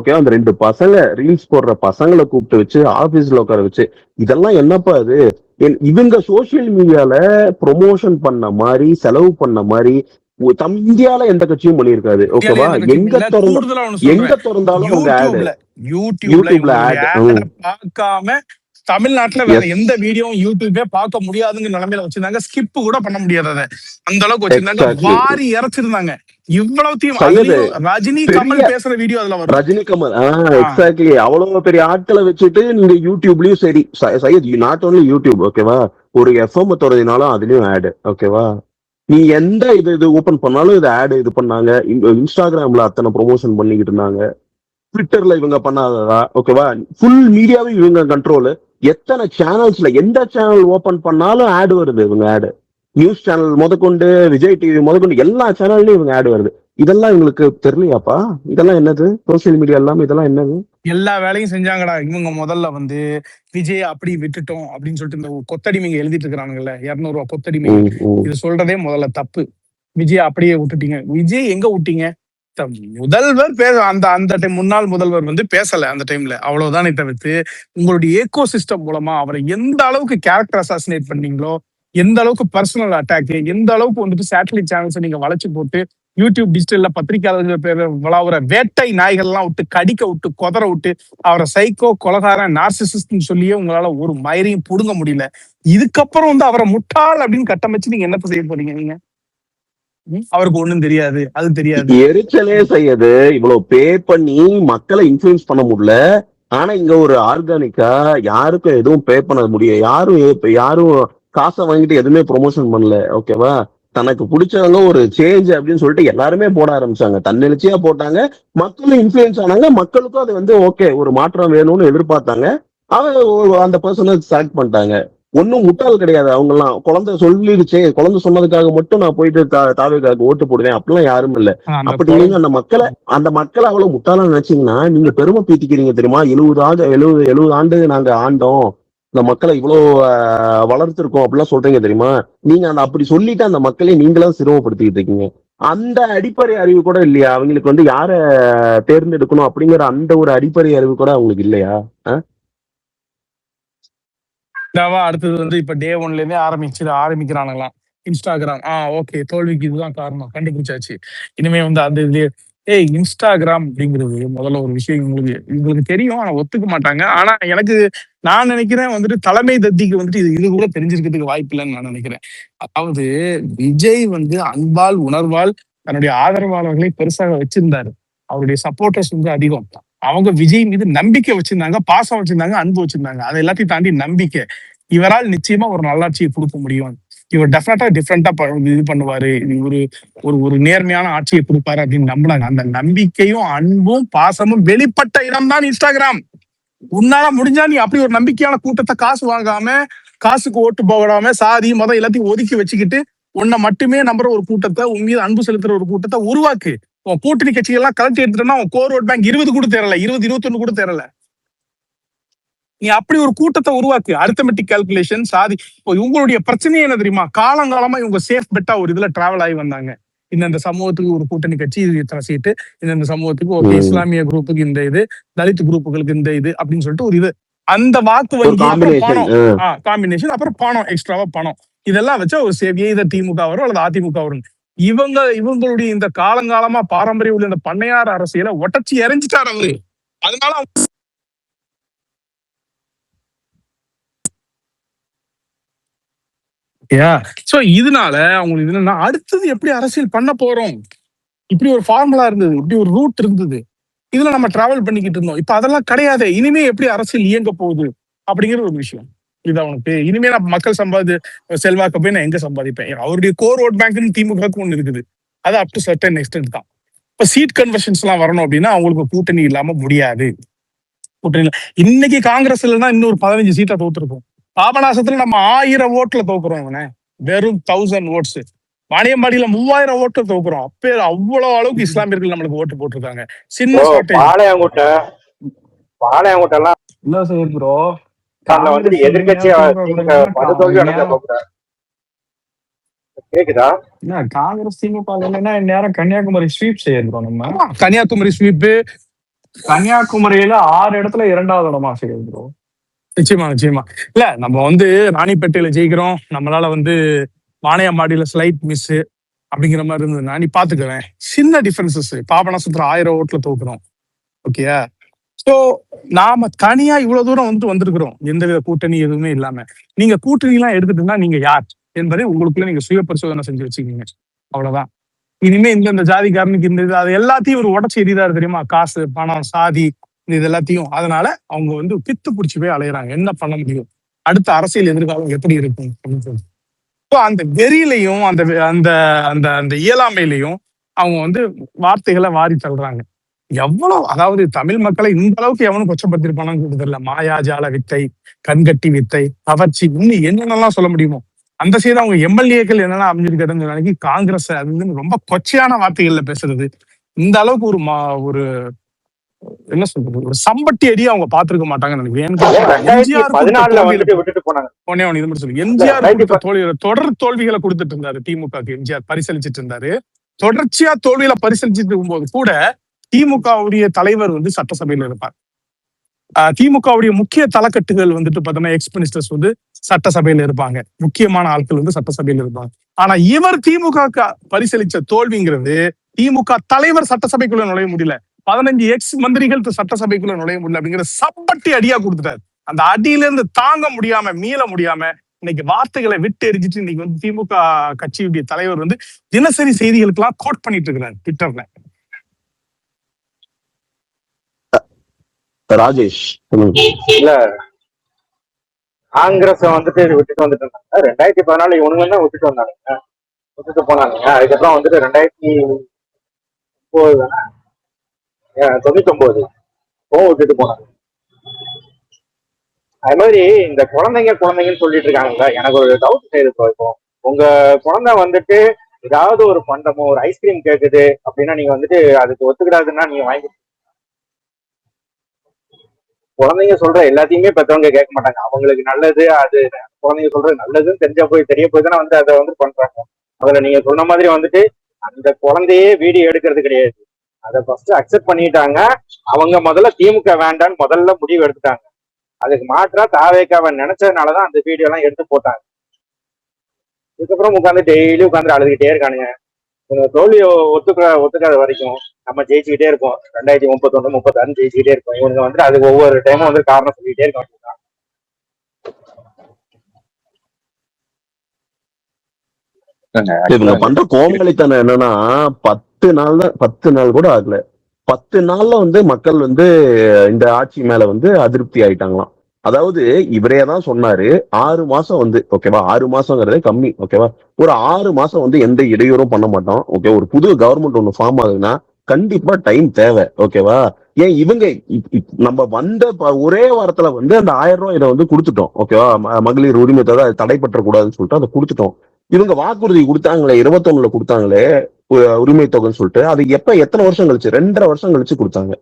Okay, அந்த 2 பசங்க reels போடுற பசங்களை கூப்பிட்டு வச்சு ஆபீஸ்ல உட்கார வச்சு இதெல்லாம் என்னப்பா இது? இவங்க சோசியல் மீடியால ப்ரொமோஷன் பண்ண மாதிரி செலவு பண்ண மாதிரி இந்தியால எந்த கட்சியும் பண்ணியிருக்காது. ஓகேவா? எங்க திறந்தாலும் அவங்க ஆடு. யூடியூப்ல ஆட் பார்க்காம தமிழ்நாட்டுல வேற எந்த வீடியோவும் யூடியூபே பார்க்க முடியாதுங்கிற நிலைமையில வச்சிருந்தாங்க. ஸ்கிப் கூட பண்ண முடியாத அந்த அளவுக்கு வச்சிருந்தாங்க. வாரி இறைச்சிருந்தாங்க. இவ்வளவுத்தையும் ரஜினி கமல் பேசுற வீடியோ அதுல வரும். ரஜினி கமல் எக்ஸாக்ட்லி அவ்வளவு பெரிய ஆட்களை வச்சுட்டு நீங்க யூடியூப்லயும் சரி நாட் ஓன்லி யூடியூப், ஓகேவா, ஒரு எஃப்எம் துறதினாலும் அதுலயும் ஆடு. ஓகேவா, நீ எந்த இது ஓபன் பண்ணாலும் இது ஆடு இது பண்ணாங்க. இன்ஸ்டாகிராம்ல அத்தனை ப்ரொமோஷன் பண்ணிக்கிட்டு இருந்தாங்க. ட்விட்டர்ல இவங்க பண்ணாததா? ஓகேவா, ஃபுல் மீடியாவும் இவங்க கண்ட்ரோல். எத்தனை சேனல்ஸ்ல எந்த சேனல் ஓபன் பண்ணாலும் ஆடு வருது. இவங்க ஆடு நியூஸ் சேனல் முதற்கொண்டு விஜய் டிவி முதற்கொண்டு எல்லா சேனல்லையும் இவங்க ஆடு வருது. இதெல்லாம் இவங்களுக்கு தெரியலையாப்பா? இதெல்லாம் என்னது? சோசியல் மீடியா இல்லாம இதெல்லாம் என்னது? எல்லா வேலையும் செஞ்சாங்கடா. இவங்க முதல்ல விஜய் அப்படி விட்டுட்டோம் அப்படின்னு சொல்லிட்டு இந்த கொத்தடிமைங்க எழுதிட்டு இருக்கிறானுங்கல்ல, 200 ரூபாய் கொத்தடிமை. இது சொல்றதே முதல்ல தப்பு. விஜய் அப்படியே விட்டுட்டீங்க. விஜய் எங்க விட்டீங்க? முதல்வர் அந்த டைம் முன்னாள் முதல்வர் பேசல அந்த டைம்ல, அவ்வளவுதானே தவிர்த்து உங்களுடைய ஏகோ சிஸ்டம் மூலமா அவரை எந்த அளவுக்கு கேரக்டர் அசாசினேட் பண்ணீங்களோ, எந்த அளவுக்கு பர்சனல் அட்டாக், எந்த அளவுக்கு சேட்டலைட் சேனல்ஸ் நீங்க வளைச்சு போட்டு யூடியூப் டிஜிட்டல்ல பத்திரிகையாளர்கள் பேர் விளாவுற வேட்டை நாய்கள் எல்லாம் விட்டு கடிக்க விட்டு கொதற விட்டு அவரை சைக்கோ கொலகாரன் நார்சிசிஸ்ட்னு சொல்லியே உங்களால ஒரு மயிரையும் புடுங்க முடியல. இதுக்கப்புறம் அவரை முட்டாள் அப்படின்னு கட்டமைச்சு நீங்க என்னத்த செய்ய போறீங்க? நீங்க அவருக்கு ஒண்ணும் தெரியாது, அது தெரியாது. எரிச்சலே செய்யுது. இவ்வளவு பே பண்ணி மக்களை இன்ஃபுளுன்ஸ் பண்ண முடியல. ஆனா இங்க ஒரு ஆர்கானிக்கா யாருக்கும் எதுவும் பே பண்ண முடியும். யாரும் காசை வாங்கிட்டு எதுவுமே ப்ரொமோஷன் பண்ணல. ஓகேவா, தனக்கு பிடிச்சவங்க ஒரு சேஞ்ச் அப்படின்னு சொல்லிட்டு எல்லாருமே போட ஆரம்பிச்சாங்க. தன்னெழுச்சியா போட்டாங்க. மக்களும் இன்ஃபுளுன்ஸ் ஆனாங்க. மக்களுக்கும் அது ஓகே ஒரு மாற்றம் வேணும்னு எதிர்பார்த்தாங்க. அந்த பர்சனை செலக்ட் பண்ணிட்டாங்க. ஒன்னும் முட்டாள் கிடையாது. அவங்க எல்லாம் குழந்தை சொல்லிடுச்சே, குழந்தை சொன்னதுக்காக மட்டும் நான் போயிட்டு தாவேக்காக ஓட்டு போடுவேன் அப்படிலாம் யாரும் இல்ல. அப்படி நீங்க அந்த மக்களை அவ்வளவு முட்டாளா நினைச்சீங்கன்னா நீங்க பெருமை பீத்திக்கிறீங்க தெரியுமா? 70 ஆண்டு நாங்க ஆண்டோம், இந்த மக்களை இவ்வளவு வளர்த்திருக்கோம் அப்படிலாம் சொல்றீங்க தெரியுமா? நீங்க அப்படி சொல்லிட்டு அந்த மக்களை நீங்களும் சிரமப்படுத்திக்கிட்டு இருக்கீங்க. அந்த அடிப்படை அறிவு கூட இல்லையா அவங்களுக்கு? யார தேர்ந்தெடுக்கணும் அப்படிங்கிற அந்த ஒரு அடிப்படை அறிவு கூட அவங்களுக்கு இல்லையா? அடுத்தது இப்ப டே 1ல இருந்தே ஆரம்பிக்கிறானுங்களாம் இன்ஸ்டாகிராம். ஓகே, தோல்விக்கு இதுதான் காரணம் கண்டுபிடிச்சாச்சு. இனிமே அந்த இது இன்ஸ்டாகிராம் அப்படிங்கிறது முதல்ல ஒரு விஷயம் உங்களுக்கு தெரியும், ஆனா ஒத்துக்க மாட்டாங்க. ஆனா நான் நினைக்கிறேன் தலைமை தத்திக்கு இது கூட தெரிஞ்சிருக்கிறதுக்கு வாய்ப்பு இல்லைன்னு நான் நினைக்கிறேன். அதாவது விஜய் அன்பால் உணர்வால் தன்னுடைய ஆதரவாளர்களை பெருசாக வச்சிருந்தாரு. அவருடைய சப்போர்ட்டர்ஸ் அதிகம். அவங்க விஜய் மீது நம்பிக்கை வச்சிருந்தாங்க, பாசம் வச்சிருந்தாங்க, அன்பு வச்சிருந்தாங்க. அதை எல்லாத்தையும் தாண்டி நம்பிக்கை. இவரால் நிச்சயமா ஒரு நல்லாட்சியை கொடுக்க முடியும், இவர் டிஃப்ரெண்டா இது பண்ணுவாரு, ஒரு நேர்மையான ஆட்சியை கொடுப்பாரு அப்படின்னு நம்பினாங்க. அந்த நம்பிக்கையும் அன்பும் பாசமும் வெளிப்பட்ட இடம் தான் இன்ஸ்டாகிராம். உன்னால முடிஞ்சா நீ அப்படி ஒரு நம்பிக்கையான கூட்டத்தை காசு வாங்காம, காசுக்கு ஓட்டு போகாம, சாதி மதம் எல்லாத்தையும் ஒதுக்கி வச்சுக்கிட்டு உன்னை மட்டுமே நம்புற ஒரு கூட்டத்தை, உன் மீது அன்பு செலுத்துற ஒரு கூட்டத்தை உருவாக்கு. உன் கூட்டணி கட்சிகள்லாம் கலெக்ட் எடுத்துட்டோம்னா உன் கோர் ஓட் பேங்க் 20 கூட தேரல, 21 கூட தேரல. நீ அப்படி ஒரு கூட்டத்தை உருவாக்கு. அரித்தமெட்டிக் கால்குலேஷன் சாதி. இப்போ இவங்களுடைய பிரச்சனையே என்ன தெரியுமா? காலங்காலமா இவங்க சேஃப் பெட்டா ஒரு இதுல டிராவல் ஆகி வந்தாங்க. இந்த சமூகத்துக்கு ஒரு கூட்டணி கட்சி இது இத்தனை சீட்டு, இந்த சமூகத்துக்கு ஒரு இஸ்லாமிய குரூப்புக்கு இந்த இது, தலித் குரூப்புகளுக்கு இந்த இது அப்படின்னு சொல்லிட்டு ஒரு இது. அந்த வாக்கு வங்கி அப்புறம் பணம் காம்பினேஷன், அப்புறம் பணம் எக்ஸ்ட்ராவா பணம், இதெல்லாம் வச்சா ஒரு சேவியே இதை திமுக வரும் அல்லது அதிமுக வரும். இவங்களுடைய இந்த காலங்காலமா பாரம்பரிய உள்ள இந்த பண்ணையார் அரசியலை ஒட்டச்சி எரிஞ்சிட்டார் அவரு. அதனால இதனால அவங்களுக்கு என்னன்னா அடுத்தது எப்படி அரசியல் பண்ண போறோம், இப்படி ஒரு ஃபார்முலா இருந்தது, இப்படி ஒரு ரூட் இருந்தது, இதுல நம்ம டிராவல் பண்ணிக்கிட்டு இருந்தோம். இப்ப அதெல்லாம் கிடையாது. இனிமே எப்படி அரசியல் இயங்க போகுது அப்படிங்கிற ஒரு விஷயம் இது அவனுக்கு. இனிமே நான் மக்கள் செல்வாக்க போய் நான் எங்க சம்பாதிப்பேன்? அவருடைய கோர் ஓட் பேங்க்னு திமுக ஒண்ணு இருக்குது, அது அப் டு சர்டன் எக்ஸ்டென்ட் தான். இப்ப சீட் கன்வர்ஷன்ஸ் எல்லாம் வரணும் அப்படின்னா அவங்களுக்கு கூட்டணி இல்லாம முடியாது. கூட்டணி இன்னைக்கு காங்கிரஸ் இல்லைன்னா இன்னொரு 15 சீட்டை தோத்துருக்கும். பாபநாசத்துல நம்ம 1000 ஓட்டுல தோக்குறோம். இவனை வெறும் 1000 ஓட்ஸ். வாணியம்பாடியில 3000 ஓட்டு தோக்குறோம். அப்பே அவ்வளவு அளவுக்கு இஸ்லாமியர்கள் நம்மளுக்கு ஓட்டு போட்டிருக்காங்க. சின்ன காங்கிரஸ் திமுக நேரம் கன்னியாகுமரி ஸ்வீப் செய்யறோம். நம்ம கன்னியாகுமரி ஸ்வீப், கன்னியாகுமரியில 6 இடத்துல 2வது இடமா செய்யுது ப்ரோ. நிச்சயமா, நிச்சயமா. இல்ல நம்ம வந்து ராணிப்பேட்டையில ஜெயிக்கிறோம். நம்மளால வந்து வாணியம்பாடியில ஸ்லைட் மிஸ் அப்படிங்கிற மாதிரி இருந்ததுன்னா நீ பாத்துக்குவேன். சின்ன டிஃபரன்சஸ். பாபநாசத்துல 1000 ஓட்டுல தோக்குறோம். ஓகேயா? சோ நாம தனியா இவ்வளவு தூரம் வந்து வந்திருக்கிறோம். எந்தவித கூட்டணி எதுவுமே இல்லாம. நீங்க கூட்டணி எல்லாம் எடுத்துட்டுன்னா நீங்க யார் என்பதை உங்களுக்குள்ள நீங்க சுய பரிசோதனை செஞ்சு வச்சுக்கீங்க. அவ்வளவுதான். இனிமே இந்த ஜாதிக்காரனுக்கு இந்த இது அது எல்லாத்தையும் ஒரு உடச்சி எறிதாரு தெரியுமா? காசு, பணம், சாதி இது எல்லாத்தையும். அதனால அவங்க வந்து பித்து பிடிச்சி போய் அலையறாங்க. என்ன பண்ண முடியும்? அடுத்த அரசியல் எதிர்காலம் எப்படி இருக்கும் அப்படின்னு சொல்லி. So, அந்த வெறியிலையும் அந்த அந்த அந்த அந்த இயலாமையிலையும் அவங்க வந்து வார்த்தைகளை வாரி தள்ளுறாங்க. எவ்வளவு அதாவது தமிழ் மக்களை இந்த அளவுக்கு எவனும் கொச்சப்படுத்திருப்பானு தெரியல. மாயாஜால வித்தை, கண்கட்டி வித்தை, கவர்ச்சி, இன்னும் என்னென்னலாம் சொல்ல முடியுமோ அந்த சைடு அவங்க எம்எல்ஏக்கள் என்னென்ன அமைஞ்சிருக்காருன்னு நினைக்கி காங்கிரஸ் அது வந்து ரொம்ப கொச்சையான வார்த்தைகள்ல பேசுறது. இந்த அளவுக்கு ஒரு என்ன சொல்றது, ஒரு சம்பட்டி அடி அவங்க பாத்துருக்க மாட்டாங்கன்னு நினைக்கிறேன். ஏன்னு கேட்டா, எம்ஜிஆர் கொடுத்த 2014 தோல்வியில வந்துட்டு விட்டுட்டு போனாங்க. ஒன்னே ஒண்ணு இது மட்டும் சொல்லு. இல்ல எம்ஜிஆர் கொடுத்த 2010 தோல்வியில தொடர் தோல்விகளை கொடுத்துட்டு இருந்தாரு திமுகவுக்கு. எம்ஜிஆர் பரிசளிச்சிட்டு இருந்தாரு. தொடர்ச்சியா தோல்வியில பரிசளிச்சிட்டு இருக்கும்போது கூட திமுகவுடைய தலைவர் வந்து சட்டசபையில இருப்பார். திமுகவுடைய முக்கிய தலைக்கட்டுகள் வந்துட்டு பார்த்தோம்னா எக்ஸ் மினிஸ்டர்ஸ் வந்து சட்டசபையில இருப்பாங்க. முக்கியமான ஆட்கள் வந்து சட்டசபையில இருப்பாங்க. ஆனா இவர் திமுக பரிசளிச்ச தோல்விங்கிறது திமுக தலைவர் சட்டசபைக்குள்ள நுழைய முடியல. 15 எக்ஸ் மந்திரிகள் சட்டசபைக்குள்ள நுழைய முடியல அப்படிங்கிற சப்பட்டி அடியா கொடுத்துட்டாரு. அந்த அடியில இருந்து தாங்க முடியாம மீள முடியாம இன்னைக்கு வார்த்தைகளை விட்டு எரிஞ்சிட்டு இன்னைக்கு வந்து திமுக கட்சியுடைய தலைவர் வந்து தினசரி செய்திகளுக்கு எல்லாம் கோட் பண்ணிட்டு இருக்கிறார் ட்விட்டர்ல. ராஜேஷ் இல்ல காங்கிரஸ் வந்துட்டு விட்டுட்டு வந்துட்டு இருந்தாங்க. 2014 இவனுங்க தான் விட்டுட்டு வந்தாங்க, விட்டுட்டு போனாங்க. அதுக்கப்புறம் வந்துட்டு 2009 தானே, 99 விட்டுட்டு போனாங்க. அது மாதிரி இந்த குழந்தைங்கன்னு சொல்லிட்டு இருக்காங்கல்ல, எனக்கு ஒரு டவுட் இருக்கு. இப்போ உங்க குழந்தை வந்துட்டு ஏதாவது ஒரு பண்டமோ ஒரு ஐஸ்கிரீம் கேக்குது அப்படின்னா நீங்க வந்துட்டு அதுக்கு ஒத்துக்கிடாதுன்னா நீங்க வாங்கி, குழந்தைங்க சொல்ற எல்லாத்தையுமே பெற்றவங்க கேட்க மாட்டாங்க. அவங்களுக்கு நல்லது அது குழந்தைங்க சொல்றது நல்லதுன்னு தெரிய போய் தானே வந்து அதை வந்து பண்றாங்க. அதுல நீங்க சொன்ன மாதிரி வந்துட்டு அந்த குழந்தையே வீடியோ எடுக்கிறது கிடையாது. அதை ஃபர்ஸ்ட் அக்செப்ட் பண்ணிட்டாங்க. அவங்க முதல்ல திமுக வேண்டான்னு முதல்ல முடிவு எடுத்துட்டாங்க. அதுக்கு மாற்றா தாவேக்காவை நினைச்சதுனாலதான் அந்த வீடியோ எல்லாம் எடுத்து போட்டாங்க. இதுக்கப்புறம் உட்காந்து டெய்லி உட்காந்து அழுதுகிட்டே இருக்கானுங்க. தோல்வியை ஒத்துக்காத வரைக்கும் நம்ம ஜெயிச்சுக்கிட்டே இருக்கோம். 2031 36 ஜெயிச்சுக்கிட்டே இருக்கோம். இவங்க வந்து அதுக்கு ஒவ்வொரு டைமும் வந்து காரணம் சொல்லிக்கிட்டே இருக்காங்க. இவங்க பண்ற கோமாளித்தனம் என்னன்னா 10 நாள் கூட ஆகல. 10 நாள்ல வந்து மக்கள் வந்து இந்த ஆட்சி மேல வந்து அதிருப்தி ஆயிட்டாங்களாம். அதாவது இவரே தான் சொன்னாரு 6 மாசம் வந்து ஓகேவா, 6 மாசங்கிறதே கம்மி ஓகேவா. ஒரு 6 மாசம் வந்து எந்த இடையூறும் பண்ண மாட்டோம். ஓகே, ஒரு புது கவர்மெண்ட் ஒண்ணு ஃபார்ம் ஆகுதுன்னா கண்டிப்பா டைம் தேவை ஓகேவா. ஏன் இவங்க நம்ம வந்த ஒரே வாரத்துல வந்து அந்த 1000 ரூபாய் இதை வந்து கொடுத்துட்டோம் ஓகேவா. மகளிர் உரிமை தொகை தடைப்பற்ற கூடாதுன்னு சொல்லிட்டு அதை கொடுத்துட்டோம். இவங்க வாக்குறுதி கொடுத்தாங்களே 21ல கொடுத்தாங்களே உரிமை தொகைன்னு சொல்லிட்டு அது எத்தனை வருஷம் கழிச்சு, 2.5 வருஷம் கழிச்சு கொடுத்தாங்க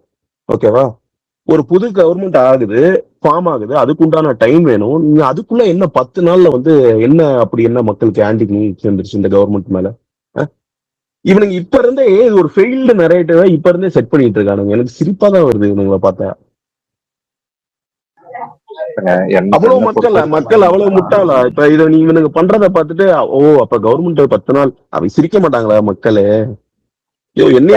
ஓகேவா. ஒரு புது கவர்மெண்ட் ஆகுது, ஃபார்ம் ஆகுது, அதுக்கு உண்டான டைம் வேணும். நீங்க அதுக்குள்ள என்ன 10 நாள்ல வந்து என்ன அப்படி என்ன மக்களுக்கு ஆன்டி சேர்ந்துருச்சு இந்த கவர்மெண்ட் மேல? இவனுங்க இப்ப இருந்தே ஒரு ஃபெயில்டு நரேட்டிவா இப்ப இருந்தே செட் பண்ணிட்டு இருக்கானுங்க. எனக்கு சிரிப்பா தான் வருது இவனுங்களை பார்த்தா. அவ்வளவு மக்கள் அவ்வளவு முட்டாளா? இப்ப இத இவனுங்க பண்றத பார்த்துட்டு ஓ அப்ப கவர்மெண்ட் 10 நாள் அவை சிரிக்க மாட்டாங்களா மக்களே? என்ன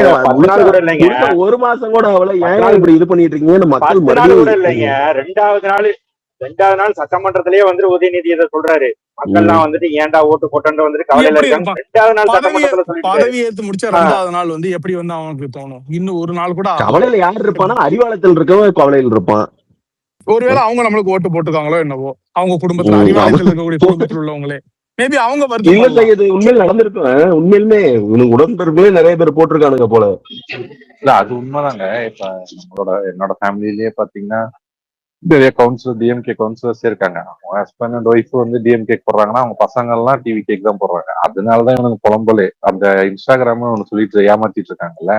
ஒரு மாசம் கூட அவளை ஏன் இப்படி இது பண்ணிட்டு இருக்கீங்கன்னு மக்கள் கூட இல்லைங்க. ரெண்டாவது நாள் சட்டமன்றத்திலேயே வந்து உதயநிதி இதை சொல்றாரு. மக்கள்லாம் வந்துட்டு ஏன்டா ஓட்டு போட்டு வந்துட்டு கவலையில இருக்காங்க. 2வது நாள் சட்டமன்றத்துல பதவி ஏத்து முடிச்ச 2வது நாள் வந்து எப்படி வந்து அவனுக்கு தோணும்? இன்னும் ஒரு நாள் கூட கவலையில யார் இருப்பானா? அறிவாலயத்தில் இருக்கவன் கவலையில் இருப்பான். ஒருவேளை அவங்க நம்மளுக்கு ஓட்டு போட்டுருக்காங்களோ என்னவோ, அவங்க குடும்பத்துல அறிவாலயத்தில் இருக்கக்கூடிய குடும்பத்தில் உள்ளவங்களே மேபி அவங்க உண்மையில் நடந்திருக்கும். உண்மையிலுமே உடன்பிறப்புகளே நிறைய பேர் போட்டிருக்கானுங்க போல. இல்ல அது உண்மைதாங்க. இப்ப என்னோட ஃபேமிலிலேயே பாத்தீங்கன்னா நிறைய கவுன்சிலர் டிஎம்கே கவுன்சிலர்ஸ் இருக்காங்க. அவங்க ஹஸ்பண்ட் அண்ட் ஒய்ஃப் வந்து டிஎம்கே போடுறாங்கன்னா அவங்க பசங்க எல்லாம் டிவி கேக் தான் போடுறாங்க. அதனாலதான் இவனுக்கு புலம்பலே. அந்த இன்ஸ்டாகிராம் ஒண்ணு சொல்லிட்டு ஏமாத்திட்டு இருக்காங்கல்ல,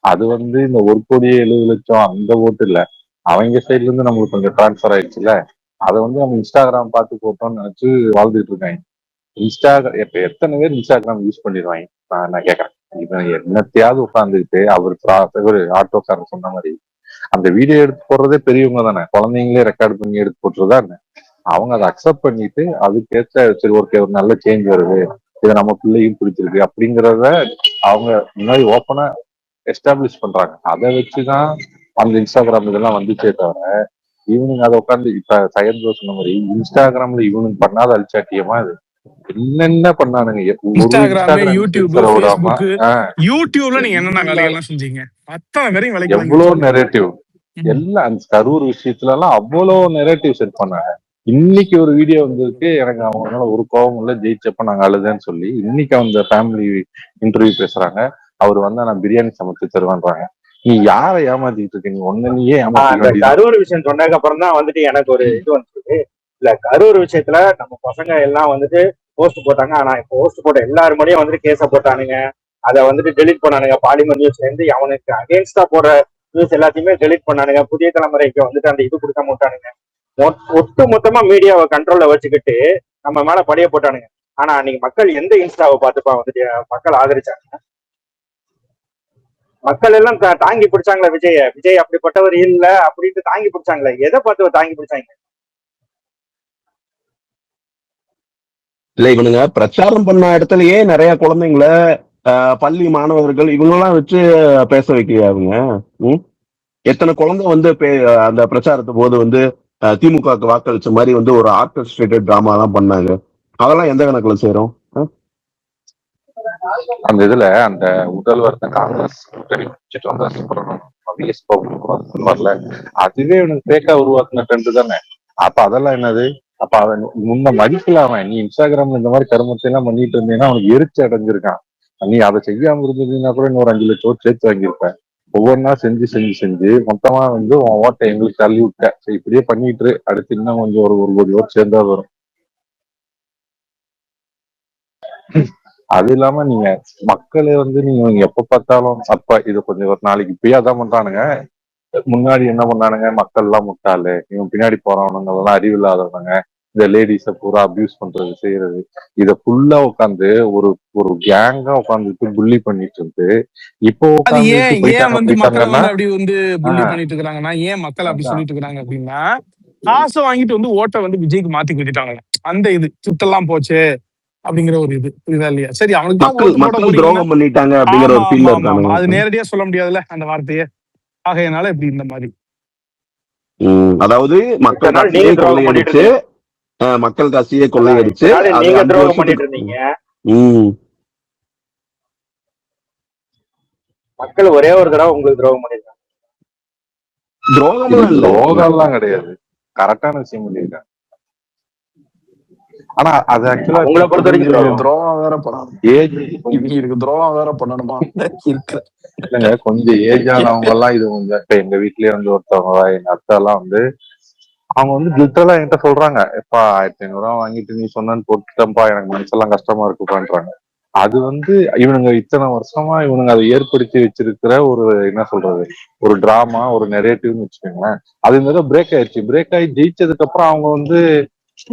அது வந்து இந்த 1,70,00,000 அந்த ஓட்டு இல்ல, அவங்க சைட்ல இருந்து நம்மளுக்கு கொஞ்சம் டிரான்ஸ்பர் ஆயிடுச்சுல்ல, அதை வந்து நம்ம இன்ஸ்டாகிராம் பார்த்து போட்டோம்னு நினைச்சு வாழ்ந்துட்டு இருக்காங்க. இப்ப எத்தனை பேர் இன்ஸ்டாகிராம் யூஸ் பண்ணிடுவாங்க? நான் கேட்கறேன். இவன் என்னத்தையாவது உட்காந்துக்கிட்டு அவர் ஆட்டோக்காரர் சொன்ன மாதிரி அந்த வீடியோ எடுத்து போடுறதே பெரியவங்க தானே, குழந்தைங்களே ரெக்கார்ட் பண்ணி எடுத்து போட்டுருதா என்ன? அவங்க அதை அக்செப்ட் பண்ணிட்டு அதுக்கேற்ற சரி ஓகே ஒரு நல்ல சேஞ்ச் வருது, இதை நம்ம பிள்ளையும் பிடிச்சிருக்கு அப்படிங்கிறத அவங்க முன்னாடி ஓப்பனா எஸ்டாப்ளிஷ் பண்றாங்க. அதை வச்சுதான் அந்த இன்ஸ்டாகிராம் இதெல்லாம் வந்துச்சே தவிர ஈவினிங் அதை உட்காந்து இப்ப சையத் ப்ரோ சொன்ன மாதிரி இன்ஸ்டாகிராம்ல ஈவினிங் பண்ணாத அழிச்சாட்டியமா அது என்னென்ன பண்ணானுங்க. ஒரு இன்ஸ்டாகிராம், இன்ஸ்டாகிராம் யூடியூப், இன்ஃபுளுசரை விடாம ஃபேஸ்புக், யூடியூப்ல நீங்க என்னென்ன எல்லா வேலைகள்லாம் செஞ்சீங்க? அத்தனை பேரையும் விலைக்கு வாங்கி எவ்வளவு வச்சிருக்கீங்க. நெரேட்டிவ் எல்லாம் அந்த கரூர் விஷயத்துல எல்லாம் அவ்வளவு நெரேட்டிவ் செட் பண்ணாங்க. இன்னைக்கு ஒரு வீடியோ வந்திருக்கு, எனக்கு அவங்க மேல ஒரு கோபம் இல்ல, ஜெயிச்சப்ப நாங்க அழுதேன்னு சொல்லி இன்னைக்கு அந்த ஃபேமிலி இன்டர்வியூ பேசுறாங்க. அவர் வந்தா நான் பிரியாணி சமைச்சு தருவேன்றாங்க. நீ யாரை ஏமாத்திட்டு இருக்க? நீ நீயே ஏமாத்திக்க அந்த வேண்டியதான். கரூர் விஷயம் சொன்னதுக்கு அப்புறம் தான் வந்துட்டு எனக்கு ஒரு இது வந்துச்சு. இல்ல கரூர் விஷயத்துல நம்ம பசங்க எல்லாம் வந்துட்டு போஸ்ட் போட்டாங்க. ஆனா போஸ்ட் போட்ட எல்லாரும் முறையும் வந்துட்டு கேஸ போட்டானுங்க. அதை வந்துட்டு டெலிட் பண்ணானுங்க. பாலிமர் நியூஸ்ல இருந்து அவனுக்கு அகேன்ஸ்டா போடுற நியூஸ் எல்லாத்தையுமே டெலிட் பண்ணானுங்க. புதிய தலைமுறைக்கு வந்துட்டு அந்த இது கொடுக்க மாட்டானுங்க. ஒட்டு மொத்தமா மீடியாவை கண்ட்ரோல்ல வச்சுக்கிட்டு நம்ம மேல படிய போட்டானுங்க. ஆனா நீங்க மக்கள் எந்த இன்ஸ்டாவை பார்த்துப்பா வந்துட்டு மக்கள் ஆதரிச்சாங்க? மக்கள் எல்லாம் தாங்கி பிடிச்சாங்களா விஜய் அப்படிப்பட்டவர் இல்ல அப்படின்ட்டு தாங்கி பிடிச்சாங்களே. எதை பார்த்து தாங்கி பிடிச்சாங்க? இல்ல இவனுங்க பிரச்சாரம் பண்ண இடத்துலயே நிறைய குழந்தைங்கள பள்ளி மாணவர்கள் இவங்கெல்லாம் வச்சு பேச வைக்கலையா அவங்க? எத்தனை குழந்தை வந்து அந்த பிரச்சாரத்து போது வந்து திமுகவுக்கு வாக்களிச்ச மாதிரி வந்து ஒரு ஆர்கெஸ்ட்ரேட்டட் டிராமா எல்லாம் பண்ணாங்க. அதெல்லாம் எந்த கணக்குல சேரும்? அந்த இதுல அந்த முதல்வர் காங்கிரஸ் வரல, அதுவே இவனுக்கு பேக்கா உருவாக்குன ட்ரெண்ட் தானே. அப்ப அதெல்லாம் என்னது? அப்ப அவன் முன்ன மதிக்கல. அவன் நீ இன்ஸ்டாகிராம்ல இந்த மாதிரி கருமத்தை எல்லாம் பண்ணிட்டு இருந்தீங்கன்னா அவனுக்கு எரிச்சு அடைஞ்சிருக்கான். நீ அதை செய்யாம இருந்ததுன்னா கூட இன்னொரு 5 லட்சம் சேர்த்து வாங்கியிருப்பேன். ஒவ்வொன்னா செஞ்சு செஞ்சு செஞ்சு மொத்தமா வந்து உன் ஓட்டை எங்களுக்கு தள்ளி விட்ட. சரி இப்படியே பண்ணிட்டு அடுத்து இன்னும் கொஞ்சம் ஒரு 1 கோடி ஓட்டு சேர்ந்தா வரும். அது இல்லாம நீங்க மக்களே வந்து நீங்க எப்ப பார்த்தாலும் அப்ப இது கொஞ்சம் ஒரு நாளைக்கு இப்பயே அதான் பண்றானுங்க. முன்னாடி என்ன பண்ணானுங்க, மக்கள் எல்லாம் முட்டாளு, இவன் பின்னாடி போறவனுங்க எல்லாம் அறிவு இல்லாதவனுங்க, இந்த லேடிஸ பூரா அபியூஸ் பண்றது செய்யறது, இத ஃபுல்லா உட்காந்து ஒரு ஒரு கேங்கா உட்காந்துட்டு புள்ளி பண்ணிட்டு இருந்து இப்போ அது ஏன் போயிட்டாங்க வந்து மக்கள் போயிட்டாங்கன்னா வந்து அப்படி வந்து புள்ளி பண்ணிட்டு இருக்காங்கன்னா, ஏன் மக்கள் அப்படி சொல்லிட்டு இருக்காங்க அப்படின்னா, காசை வாங்கிட்டு வந்து ஓட்டை வந்து விஜய்க்கு மாத்தி கொடுத்துட்டாங்க. அந்த இது சுத்தெல்லாம் போச்சு அப்படிங்கிற ஒரு இது புரியுதா இல்லையா? சரி அவனுக்கு தான் ஓட்டு போட மக்கள் போறீங்கன்னா துரோகம் பண்ணிட்டாங்க அப்படிங்கிற ஆமா ஒரு ஆமா ஃபீல்ல ஆமா ஆமா அது இருக்கானுங்க. நேரடியா சொல்ல முடியாதுல்ல அந்த வார்த்தையை. ஆகையனால இப்படி இந்த மாதிரி அதாவது மக்கள் இத்தனை நாள் காசையே நீங்க துரோகம் பண்ணிட்டு கொள்ளையடிச்சு இருந்தீங்க. மக்கள் காசையே அதான் கொள்ளையடிச்சு இத்தனை நாள் அது நீங்க 5 துரோகம் பண்ணிட்டு வருஷத்துக்கு இருந்தீங்க. ம் மக்கள் ஒரே ஒரு தடவை உங்களுக்கு துரோகம் பண்ணிருக்காங்க. துரோகம்லாம் இல்ல. துரோகம் எல்லாம் கிடையாது, கரெக்டான விஷயம் பண்ணிருக்காங்க. ஆனா அது ஆக்சுவலா உங்களை பொறுத்த வரைக்கும் துரோகம். துரோகம் வேற பண்ணணும், ஏஜ் இவங்களுக்கு துரோகம் வேற பண்ணணுமா இருக்கு இல்லைங்க. கொஞ்சம் ஏஜ் ஆனவங்க எல்லாம் இது கொஞ்சம் இப்ப எங்க வீட்லயே வந்து ஒருத்தவங்க எங்க அத்தை எல்லாம் வந்து அவங்க வந்து லிட்டரலா என்கிட்ட சொல்றாங்க, எப்பா 1500 வாங்கிட்டு நீ சொன்னு போட்டுட்டேன்ப்பா, எனக்கு மனசெல்லாம் கஷ்டமா இருக்குப்பான்றாங்க. அது வந்து இவனுங்க இத்தனை வருஷமா இவனுங்க அதை ஏற்படுத்தி வச்சிருக்கிற ஒரு என்ன சொல்றது ஒரு டிராமா ஒரு நெரேட்டிவ்னு வச்சுக்கோங்களேன். அது இந்த பிரேக் ஆயிடுச்சு. பிரேக் ஆகி ஜெயிச்சதுக்கு அப்புறம் அவங்க வந்து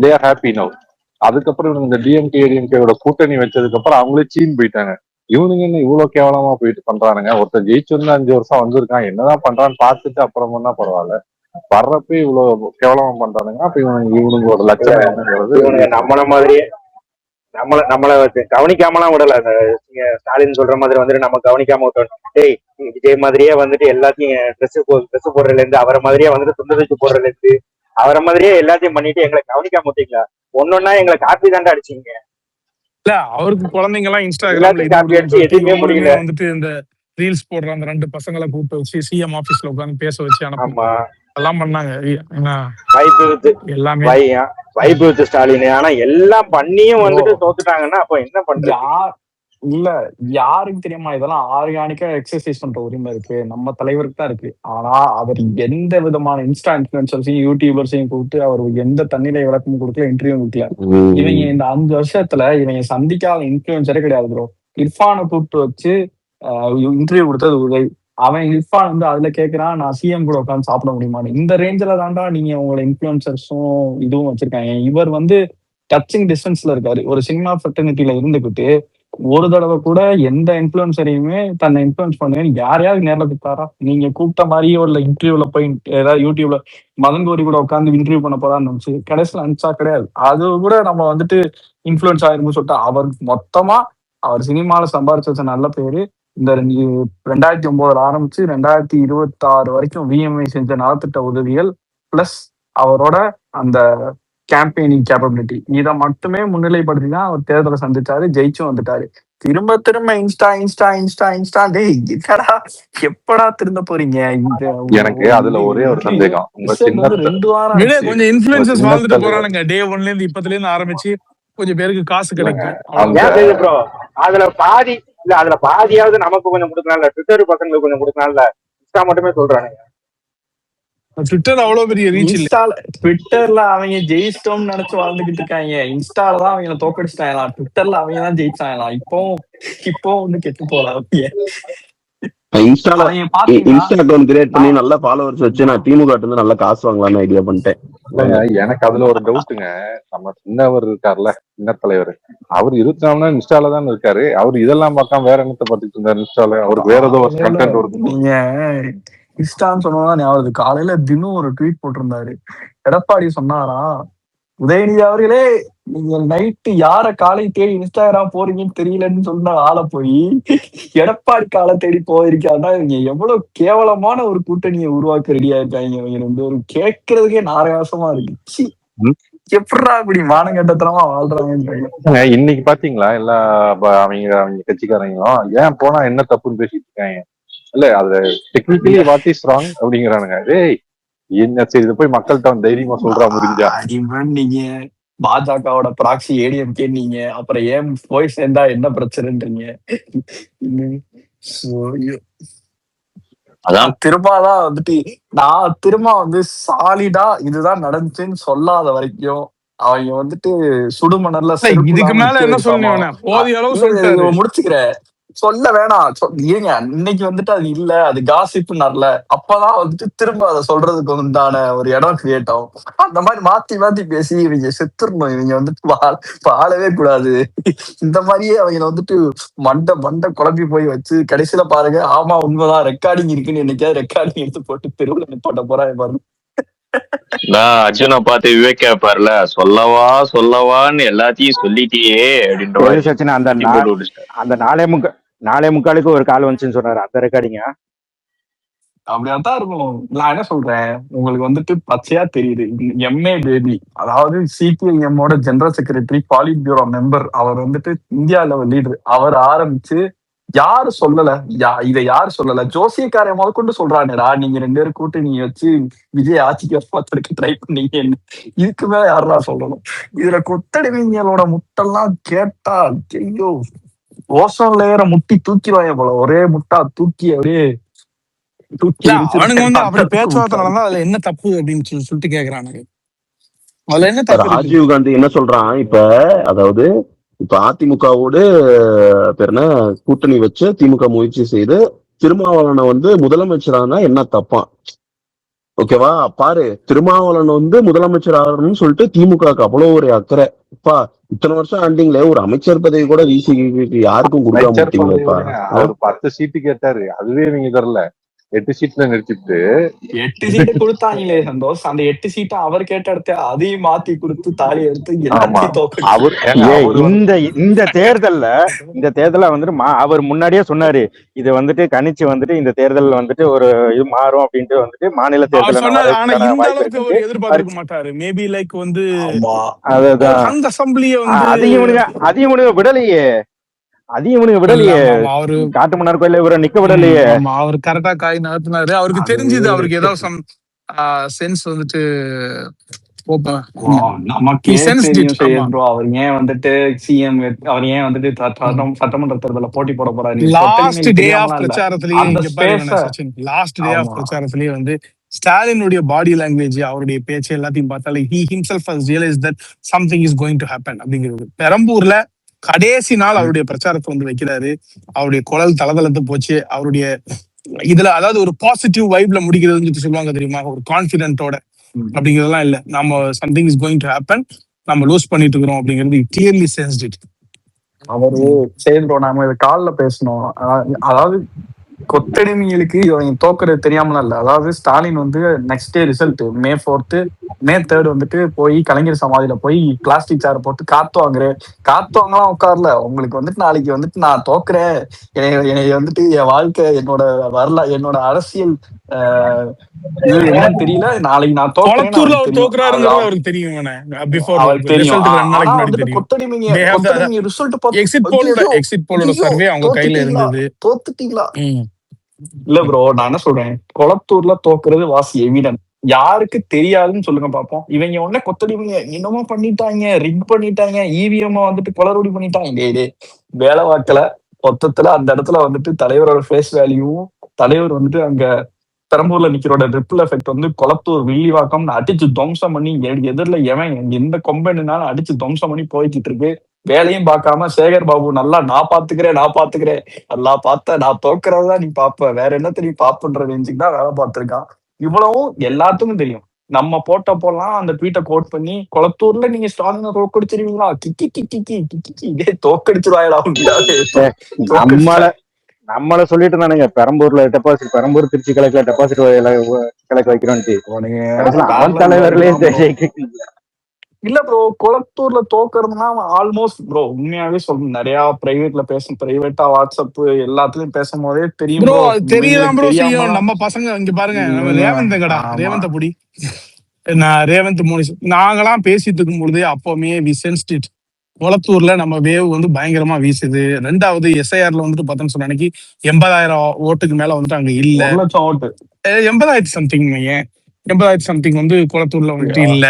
தே ஆர் ஹாப்பி நவ். அதுக்கப்புறம் இவங்க இந்த டிஎம்கே ஏடிஎம்கேவோட கூட்டணி வச்சதுக்கு அப்புறம் அவங்களே சீன் போயிட்டாங்க. இவனுங்க என்ன இவ்வளவு கேவலமா போயிட்டு பண்றானுங்க, ஒருத்தர் ஜெயிச்சு வந்து 5 வருஷம் வந்திருக்கான், என்னதான் பண்றான்னு பார்த்துட்டு அப்புறம் பண்ணா பரவாயில்ல, வர்றப்ப இவ்வளவு கேவலமா பண்றானுங்க. அப்ப இவனுங்களோட லட்சணம் என்னங்கிறது இவனுங்க நம்மள மாதிரியே நம்மள கவனிக்காமலாம் விடல. அந்த ஸ்டாலின் சொல்ற மாதிரி வந்துட்டு நம்ம கவனிக்காம விட்டோம். டேய் விஜய் மாதிரியே வந்துட்டு எல்லாத்தையும் ட்ரெஸ் போடுறதுல இருந்து அவரை மாதிரியே வந்துட்டு துண்டு தூக்கி போடுறதுல இருந்து அவரை மாதிரியே எல்லாத்தையும் பண்ணிட்டு எங்களை கவனிக்காம விட்டீங்களா? ஒன்னொன்னா எங்களை காப்பி தாண்டா அடிச்சீங்க. இல்ல அவருக்கு குழந்தைங்க எல்லாம் இன்ஸ்டாகிராம்ல எல்லாத்தையும் காப்பி அடிச்சு எதுவுமே முடியல. வந்துட்டு இந்த ரீல்ஸ் போடுற அந்த 2 பசங்களை கூப்பிட்டு வச்சு சிஎம் ஆபீஸ்ல உட்காந்து பேச வச்சு ஆமா எல்லாம் பண்ணாங்க. எல்லாமே வைப் வித் ஸ்டாலின். ஆனா எல்லாம் பண்ணியும் வந்துட்டு தோத்துட்டாங்கன்னா அப்ப என்ன பண்றது? இல்ல யாருக்கு தெரியுமா இதெல்லாம் ஆர்கானிக்கா எக்ஸசைஸ் பண்ற உரிமை இருக்கு, நம்ம தலைவருக்கு தான் இருக்கு. ஆனா அவர் எந்த விதமான இன்ஸ்டா இன்ஃபுளுசர்ஸையும் யூடியூபர்ஸையும் கூப்பிட்டு அவர் எந்த தண்ணிலை விளக்கமும் கொடுக்கல, இன்டர்வியூ கொடுக்கல. இவங்க இந்த 5 வருஷத்துல இவங்க சந்திக்காத இன்ஃபுளுசரே கிடையாது ப்ரோ. இர்ஃபானை கூப்பிட்டு வச்சு இன்டர்வியூ கொடுத்தது உதவி. அவன் இர்ஃபான் வந்து அதுல கேட்கிறான், நான் சிஎம் கூட உட்காந்து சாப்பிட முடியுமான்னு. இந்த ரேஞ்சில தாண்டா நீங்க உங்களோட இன்ஃபுளுசர்ஸும் இதுவும் வச்சிருக்காங்க. இவர் வந்து டச்சிங் டிஸ்டன்ஸ்ல இருக்காரு. ஒரு சினிமா ஃபெட்டர்னிட்டில இருந்துகிட்டு ஒரு தடவை கூட எந்த இன்ஃபுளுசரையுமே தன்னை இன்ஃபுளுன்ஸ் பண்ணுவேன்னு யாரையாவது நேர்ல கூப்பிட்டாரா? நீங்க கூப்பிட்ட மாதிரியோ இல்ல இன்டர்வியூல போய் ஏதாவது யூடியூப்ல மதன் கோரி கூட உட்காந்து இன்டர்வியூ பண்ண போறான்னு நினைச்சு கடைசியில் அனுப்பிச்சா கிடையாது. அது கூட நம்ம வந்துட்டு இன்ஃபுளுன்ஸ் ஆயிரும்னு சொல்லிட்டு அவர் மொத்தமா அவர் சினிமால சம்பாரிச்சு வச்ச நல்ல பேரு இந்த 2009 ஆரம்பிச்சு 2026 வரைக்கும் விஎம்ஐ செஞ்ச நலத்திட்ட உதவிகள் பிளஸ் அவரோட அந்த கேம்பெயினிங் கேப்பபிலிட்டி இதை மட்டுமே முன்னிலைப்படுத்தி தான் அவர் தேர்தலை சந்திச்சாரு, ஜெயிச்சும் வந்துட்டாரு. திரும்ப திரும்ப இன்ஸ்டா இன்ஸ்டா இன்ஸ்டா இன்ஸ்டா டேய் என்னடா எப்படா திருந்த போறீங்க? இந்த எனக்கு அதுல ஒரே ஒரு சந்தேகம், உங்க சின்ன 2 வாரம் விட ஆச்சு. கொஞ்சம் இன்ஃபுளுசஸ் சின்ன வாழ்ந்துட்டு தலைவர் போறானுங்க. டே 1ல இருந்து இப்பத்துல இருந்து ஆரம்பிச்சு கொஞ்சம் பேருக்கு காசு இல்லைங்க, கிடைக்கும். அந்த ஏன் சரி ப்ரோ, அதுல பாதி இல்ல, அதுல பாதியாவது நமக்கு கொஞ்சம் கொடுக்கலாம்ல, ட்விட்டர் பசங்களுக்கு கொஞ்சம் கொடுக்கலாம்ல, இன்ஸ்டா மட்டுமே சொல்றானுங்க. ட்விட்டர் அவ்வளவு பெரிய ரீச் இல்ல. இன்ஸ்டால ட்விட்டர்ல அவங்க ஜெயிச்சிட்டோம்னு நினைச்சு வாழ்ந்துகிட்டு இருக்காங்க. இன்ஸ்டால தான் அவங்க தோக்கடிச்சிட்டாங்களாம், ட்விட்டர்ல அவங்க தான் ஜெயிச்சாங்களாம். இப்போ ஒண்ணு கெட்டு போலாம் அவங்க. இன்ஸ்டால அவங்க பாத்தீங்கன்னா இன்ஸ்டா அக்கௌண்ட் கிரியேட் பண்ணி நல்ல ஃபாலோவர்ஸ் வச்சு நான் திமுக இருந்து நல்ல காசு வாங்கலாம்னு ஐடியா பண்ணிட்டேன். இல்லைங்க, எனக்கு அதுல ஒரு டவுட்டுங்க. நம்ம சின்னவர் இருக்காருல்ல, சின்ன தலைவர், அவர் 24 நாள் இன்ஸ்டால தான் இருக்காரு. அவர் இதெல்லாம் பார்க்காம வேற என்னத்தை பார்த்துட்டு இருந்தாரு இன்ஸ்டால? அவருக்கு வேற ஏதோ ஒரு கண்டென்ட் வருது. நீங்க இன்ஸ்டான்னு சொன்னா ஞாபகம், காலையில தினம் ஒரு ட்வீட் போட்டிருந்தாரு. எடப்பாடி சொன்னாரா, உதயநிதி அவர்களே நீங்க நைட்டு யார காலை தேடி இன்ஸ்டாகிராம் போறீங்கன்னு தெரியலன்னு சொன்ன ஆளை போய் எடப்பாடி காலை தேடி போயிருக்காருன்னா இவங்க எவ்வளவு கேவலமான ஒரு கூட்டணியை உருவாக்க ரெடியா இருக்காங்க. இவங்க 2 பேரும் கேட்கறதுக்கே நாராசமா இருக்கு. ச்சீ, எப்படா இப்படி மானங்கட்டத்தனமா வாழ்றாங்க. இன்னைக்கு பாத்தீங்களா எல்லா அவங்க கட்சிக்காரங்களும் ஏன் போனா என்ன தப்புன்னு பேசிட்டு இருக்காங்க. இல்ல அது டெக்னிக்கலி வாட் இஸ் ராங் அப்படிங்கிறானுங்க. டேய் என்ன சரி, இதை போய் மக்கள்கிட்ட தைரியமா சொல்றா முடிஞ்சா? நீங்க பாஜகவோட ப்ராக்சி ஏடிஎம்கே நீங்க அப்புறம் ஏன் போய் சேர்ந்தா என்ன பிரச்சனைன்றீங்க? அதான் திரும்பதான் வந்துட்டு நான் திரும்ப சாலிடா இதுதான் நடந்துச்சுன்னு சொல்லாத வரைக்கும் அவங்க வந்துட்டு சுடுமணர்ல இதுக்கு மேல என்ன சொல்லணும், போதிய அளவு சொல்லிட்டாரு. முடிச்சுக்கிறேன், சொல்ல வேணாம். இருங்க, இன்னைக்கு வந்துட்டு அது இல்ல, அது காசிப்பு நல்ல, அப்பதான் வந்துட்டு திரும்ப அதை சொல்றதுக்கு உண்டான ஒரு இடம் கிரியேட் ஆகும். அந்த மாதிரி மாத்தி மாத்தி பேசி இவங்க செத்துடணும். இவங்க வந்துட்டு வாழவே கூடாது. இந்த மாதிரியே அவங்க வந்துட்டு மண்டை குழம்பி போய் வச்சு கடைசியில பாருங்க, ஆமா உண்மைதான் ரெக்கார்டிங் இருக்குன்னு என்னைக்காவது ரெக்கார்டிங் எடுத்து போட்டு தெருவுல நிப்பாட்ட போறாங்க பாருங்க. நான் அர்ஜுனை பார்த்து விவேக் கேட்பார்ல, சொல்லவான்னு எல்லாத்தையும் சொல்லிட்டியே அப்படின்ற அந்த 4:45 ஒரு கால் வந்துச்சுன்னு சொன்னாரு, அந்த ரெக்கார்டிங்க அப்படியாதான் இருக்கும். நான் என்ன சொல்றேன், உங்களுக்கு வந்துட்டு பச்சையா தெரியுது. எம்ஏ பேபி, அதாவது சிபிஐஎம்மோட ஜெனரல் செக்ரட்டரி, பாலிட் பியூரோ மெம்பர், அவர் வந்துட்டு இந்தியா லெவல் லீடர். அவர் ஆரம்பிச்சு யாரு சொல்லல, இதை யாரு சொல்லல, ஜோசியக்காரை முதற்கொண்டு சொல்றானேடா, நீங்க 2 பேரும் கூட்டணி வச்சு விஜய் ஆட்சிக்கு வரப்பாத்திருக்க ட்ரை பண்ணீங்க. இதுக்கு மேல யாரா சொல்லணும்? இதுல கொத்தடிமைங்களோட முட்டெல்லாம் கேட்டா ஐயோ, ஓசோன் லேயரை முட்டி தூக்கிடுவாங்க போல. ஒரே முட்டா தூக்கி அப்படியே அவனுங்க அப்படி பேச்சுவார்த்தை அதுல என்ன தப்பு அப்படின்னு சொல்லிட்டு கேக்குறானுங்க. அதுல என்ன தப்பு? ராஜீவ் காந்தி என்ன சொல்றான் இப்ப, அதாவது இப்ப அதிமுகவோடு பேர் என்ன கூட்டணி வச்சு திமுக முயற்சி செய்து திருமாவளவனை முதலமைச்சரானா என்ன தப்பான்? ஓகேவா பாரு, திருமாவளவன் முதலமைச்சர் ஆகணும்னு சொல்லிட்டு திமுகவுக்கு அவ்வளவு ஒரு அக்கறை. இப்பா இத்தனை வருஷம் ஆண்டிங்களே ஒரு அமைச்சர் பதவி கூட விசிக்கு யாருக்கும் கொடுக்க மாட்டீங்களா? அவர் 10 சீட்டு கேட்டாரு, அதுவே நீங்க தரல. 8 சீட்ல நிறுத்திட்டு 8 சீட்டு கொடுத்தாங்களே சந்தோஷ். அந்த 8 சீட்டை அவர் கேட்ட இடத்த அதையும் மாத்தி கொடுத்து தாலி எடுத்து இந்த தேர்தல்ல அவர் முன்னாடியே சொன்னாரு, இது கணிச்சு இந்த தேர்தல் ஒரு இது மாறும் அப்படின்ட்டு மாநில தேர்தல் எதிர்பார்க்க மாட்டாரு. மேபி லைக் அதுதான் அந்த அசெம்பிளியை அதையும் விடலையே, அவரு காட்டுமன்னார் கோயில இவரை நிக்க விடலையே. அவர் கரெக்டா காய் நகர்த்தினாரு. அவருக்கு தெரிஞ்சது, அவருக்கு ஏதாவது சம் சென்ஸ் அவர் ஏன் சிஎம், அவர் ஏன் சட்டமன்ற தேர்தல போட்டி போட போறாரு. லாஸ்ட் டே ஆஃப் பிரச்சாரத்திலேயே ஸ்டாலினுடைய பாடி லாங்குவேஜ், அவருடைய பேச்சு எல்லாத்தையும் பார்த்தாலே he himself has realized that something is going to happen அப்படிங்கிறது. பெரம்பூர்ல கடைசி நாள் அவருடைய பிரச்சாரத்தை வைக்கிறாரு. அவருடைய குரல் தளதளத்து போச்சு. அவருடைய இதுல அதாவது ஒரு பாசிட்டிவ் வைப்ல முடிக்கிறதுன்னு சொல்லுவாங்க தெரியுமா, ஒரு கான்பிடென்ட்டோட. அப்படிங்கிறதுலாம் இல்ல, நம்ம something is going to happen, நம்ம லூஸ் பண்ணிட்டு இருக்கிறோம் அப்படிங்கிறது கிளியர்லி சென்ஸ்ட் இட். அவரு சரி ப்ரோ நாம இது கால்ல பேசணும். அதாவது கொத்தடிமைகளுக்கு இவங்க தோக்குறது தெரியாமலாம் இல்ல. அதாவது ஸ்டாலின் வந்து next day result May 4th May 3rd வந்துட்டு போய் கலைஞர் சமாதியில போய் பிளாஸ்டிக் சேர் போட்டு காத்து வாங்குறேன். காத்து வாங்கலாம் உட்கார்ல. உங்களுக்கு வந்துட்டு நாளைக்கு வந்துட்டு நான் தோக்குறேன், என்னை வந்துட்டு என் வாழ்க்கை, என்னோட வரலாறு, என்னோட அரசியல் இது என்னன்னு தெரியல, நாளைக்கு நான் தோக்குறேன்னு கொளத்தூர்ல அவருக்கு அவர் தெரியும். தோக்குறாருங்கிறது அவருக்கு தெரியும். பிஃபோர் அவருக்கு தெரியும். ரிசல்ட்டுக்கு 2 ஆனா நாளைக்கு முன்னாடி வந்துட்டு தெரியும். கொத்தடிமைங்க ரிசல்ட் பார்த்து எக்ஸிட் போலோட சர்வே அவங்க கையில தோத்துட்டீங்களா இருந்தது. தோத்துட்டீங்களா இல்ல ப்ரோ, நான் என்ன சொல்றேன், கொளத்தூர்ல தோக்குறது வாஸ் எவிடன்ட். யாருக்கு தெரியாதுன்னு சொல்லுங்க பாப்போம். இவங்க உடனே கொத்தடிமைங்க என்னமோ பண்ணிட்டாங்க, ரிக் பண்ணிட்டாங்க, இவிஎம் வந்துட்டு கொளறுபடி பண்ணிட்டாங்க. டேய் வேலை வாக்கல மொத்தத்துல அந்த இடத்துல வந்துட்டு தலைவரோட ஃபேஸ் வேல்யூவும் தலைவர் வந்துட்டு அங்க பெரம்பூர்ல நிக்கிறோட ரிப்பிள் எஃபெக்ட் வந்து கொளத்தூர் வில்லிவாக்கம்னு அடிச்சு துவம்சம் பண்ணி எதிரில எவன் எந்த கொம்பெண்ணுனாலும் அடிச்சு துவம்சம் பண்ணி போய்கிட்டு இருக்கு. வேலையும் பார்க்காம சேகர் பாபு நல்லா நான் பாத்துக்கிறேன் நல்லா பார்த்த நான் தோக்குறதா நீ பாப்ப, வேற என்னத்த நீ பாப்புன்ற ரேஞ்சுக்கு தான் வேலை பார்த்திருக்கான். இவ்வளவும் எல்லாத்துக்கும் தெரியும். நம்ம போட்டப்போலாம் அந்த ட்வீட்டை கோட் பண்ணி கொளத்தூர்ல நீங்க ஸ்ட்ராங்கா தோக்கடிச்சிருவீங்களா, கிக்கி கிக்கி கிக்கி கிக்கி இதே தோக்கடிச்சிருவாயடா நம்மள சொல்லிட்டு இருந்தானுங்க பெரம்பூர்ல டெபாசிட், பெரம்பூர் திருச்சி கிழக்குல டெபாசிட் கிழக்கு வைக்கிறோன்ட்டு. அவன் தலைவர்களே இல்ல ப்ரோ, கொளத்தூர்ல தோக்குறதுனா ஆல்மோஸ்ட் ப்ரோ உண்மையாவே சொல்றேன். நிறைய பிரைவேட்ல பிரைவேட்டா வாட்ஸ்அப் எல்லாத்துலயும் பேசும் போதே தெரியும் ப்ரோ. ப்ரோ. அது தெரியலாம் ப்ரோ செய்யும். நம்ம பசங்க இங்க பாருங்க, நம்ம ரேவந்தங்கடா, ரேவந்த புடி, நான் ரேவந்த் மோனிஸ் நாங்கெல்லாம் பேசிட்டு இருக்கும் பொழுதே அப்பவுமே வி சென்ஸ்ட் இட். கொளத்தூர்ல நம்ம வேவ் வந்து பயங்கரமா வீசுது. 2வது எஸ்ஐஆர்ல வந்துட்டு பார்த்தோன்னு சொன்ன அன்னைக்கு 80,000 ஓட்டுக்கு மேல வந்துட்டு அங்க இல்ல, 1 லட்சம் ஓட்டு 80,000 சம்திங், 80,000 சம்திங் வந்து கொளத்தூர்ல வந்துட்டு இல்ல.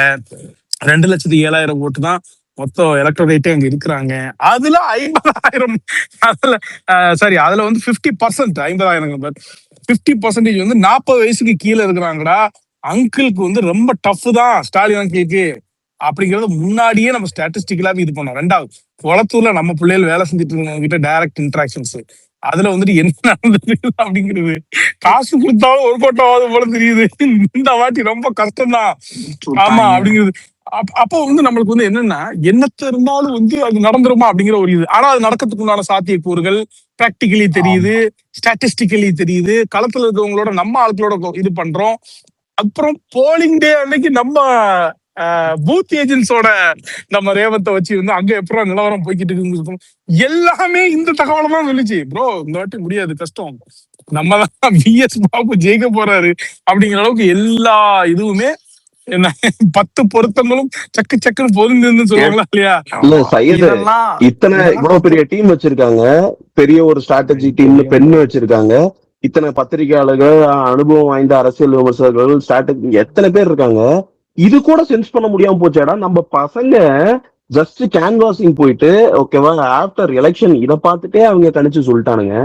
2,07,000 ஓட்டு தான் மொத்தம் எலக்ட்ரோரேட்டே அங்க இருக்கிறாங்க. அதுல 50,000 அதுல சாரி அதுல வந்து 50% 50,000 50% வந்து 40 வயசுக்கு கீழே இருக்கிறாங்கடா. அங்கிளுக்கு வந்து ரொம்ப டஃப் தான் ஸ்டாலின் அங்கிளுக்கு அப்படிங்கறத முன்னாடியே நம்ம ஸ்டாட்டிஸ்டிக்கலாவே இது பண்ணோம். 2வது கொளத்தூர்ல நம்ம பிள்ளைகள் வேலை செஞ்சுட்டு இருக்கவங்க கிட்ட டைரக்ட் இன்ட்ராக்ஷன்ஸ், அதுல வந்துட்டு என்ன நடந்தது அப்படிங்கிறது காசு கொடுத்தாலும் ஒரு கோட்டாவது போல தெரியுது. இந்த வாட்டி ரொம்ப கஷ்டம்தான் ஆமா அப்படிங்கிறது. அப்போ வந்து நம்மளுக்கு வந்து என்னன்னா, என்னத்த இருந்தாலும் வந்து அது நடந்துருமா அப்படிங்கிற ஒரு இது. ஆனா அது நடக்கிறதுக்கு உண்டான சாத்தியக்கூறுகள் பிராக்டிகலி தெரியுது, ஸ்டாட்டிஸ்டிக்கலி தெரியுது. களத்துல இருக்கவங்களோட நம்ம ஆட்களோட இது பண்றோம். அப்புறம் போலிங் டே அன்னைக்கு நம்ம பூத் ஏஜென்ட்ஸோட நம்ம ரேவத்தை வச்சு வந்து அங்க எப்பறம் நிலவரம் போய்கிட்டு இருக்கு எல்லாமே இந்த தகவலை தான் சொல்லிச்சு. ப்ரோ இந்த வாட்டி முடியாது, கஷ்டம், நம்ம தான் VS பாபு ஜெயிக்க போறாரு அப்படிங்கிற அளவுக்கு எல்லா இதுவுமே என்ன 10 பொருத்தங்களும் சக்கு சக்குன்னு பொருந்துன்னு சொல்லுவாங்களா இல்லையா? இல்ல சையது, இத்தனை இவ்வளவு பெரிய டீம் வச்சிருக்காங்க, பெரிய ஒரு ஸ்ட்ராட்டஜி டீம்னு பெண்ணு வச்சிருக்காங்க, இத்தனை பத்திரிகையாளர்கள், அனுபவம் வாய்ந்த அரசியல் விமர்சகர்கள், ஸ்ட்ராட்டஜி எத்தனை பேர் இருக்காங்க. இது கூட சென்ஸ் பண்ண முடியாம போச்சாடா. நம்ம பசங்க ஜஸ்ட் கேன்வாசிங் போயிட்டு ஓகேவா, ஆஃப்டர் எலெக்ஷன் இதை பார்த்துட்டே அவங்க கணிச்சு சொல்லிட்டானுங்க.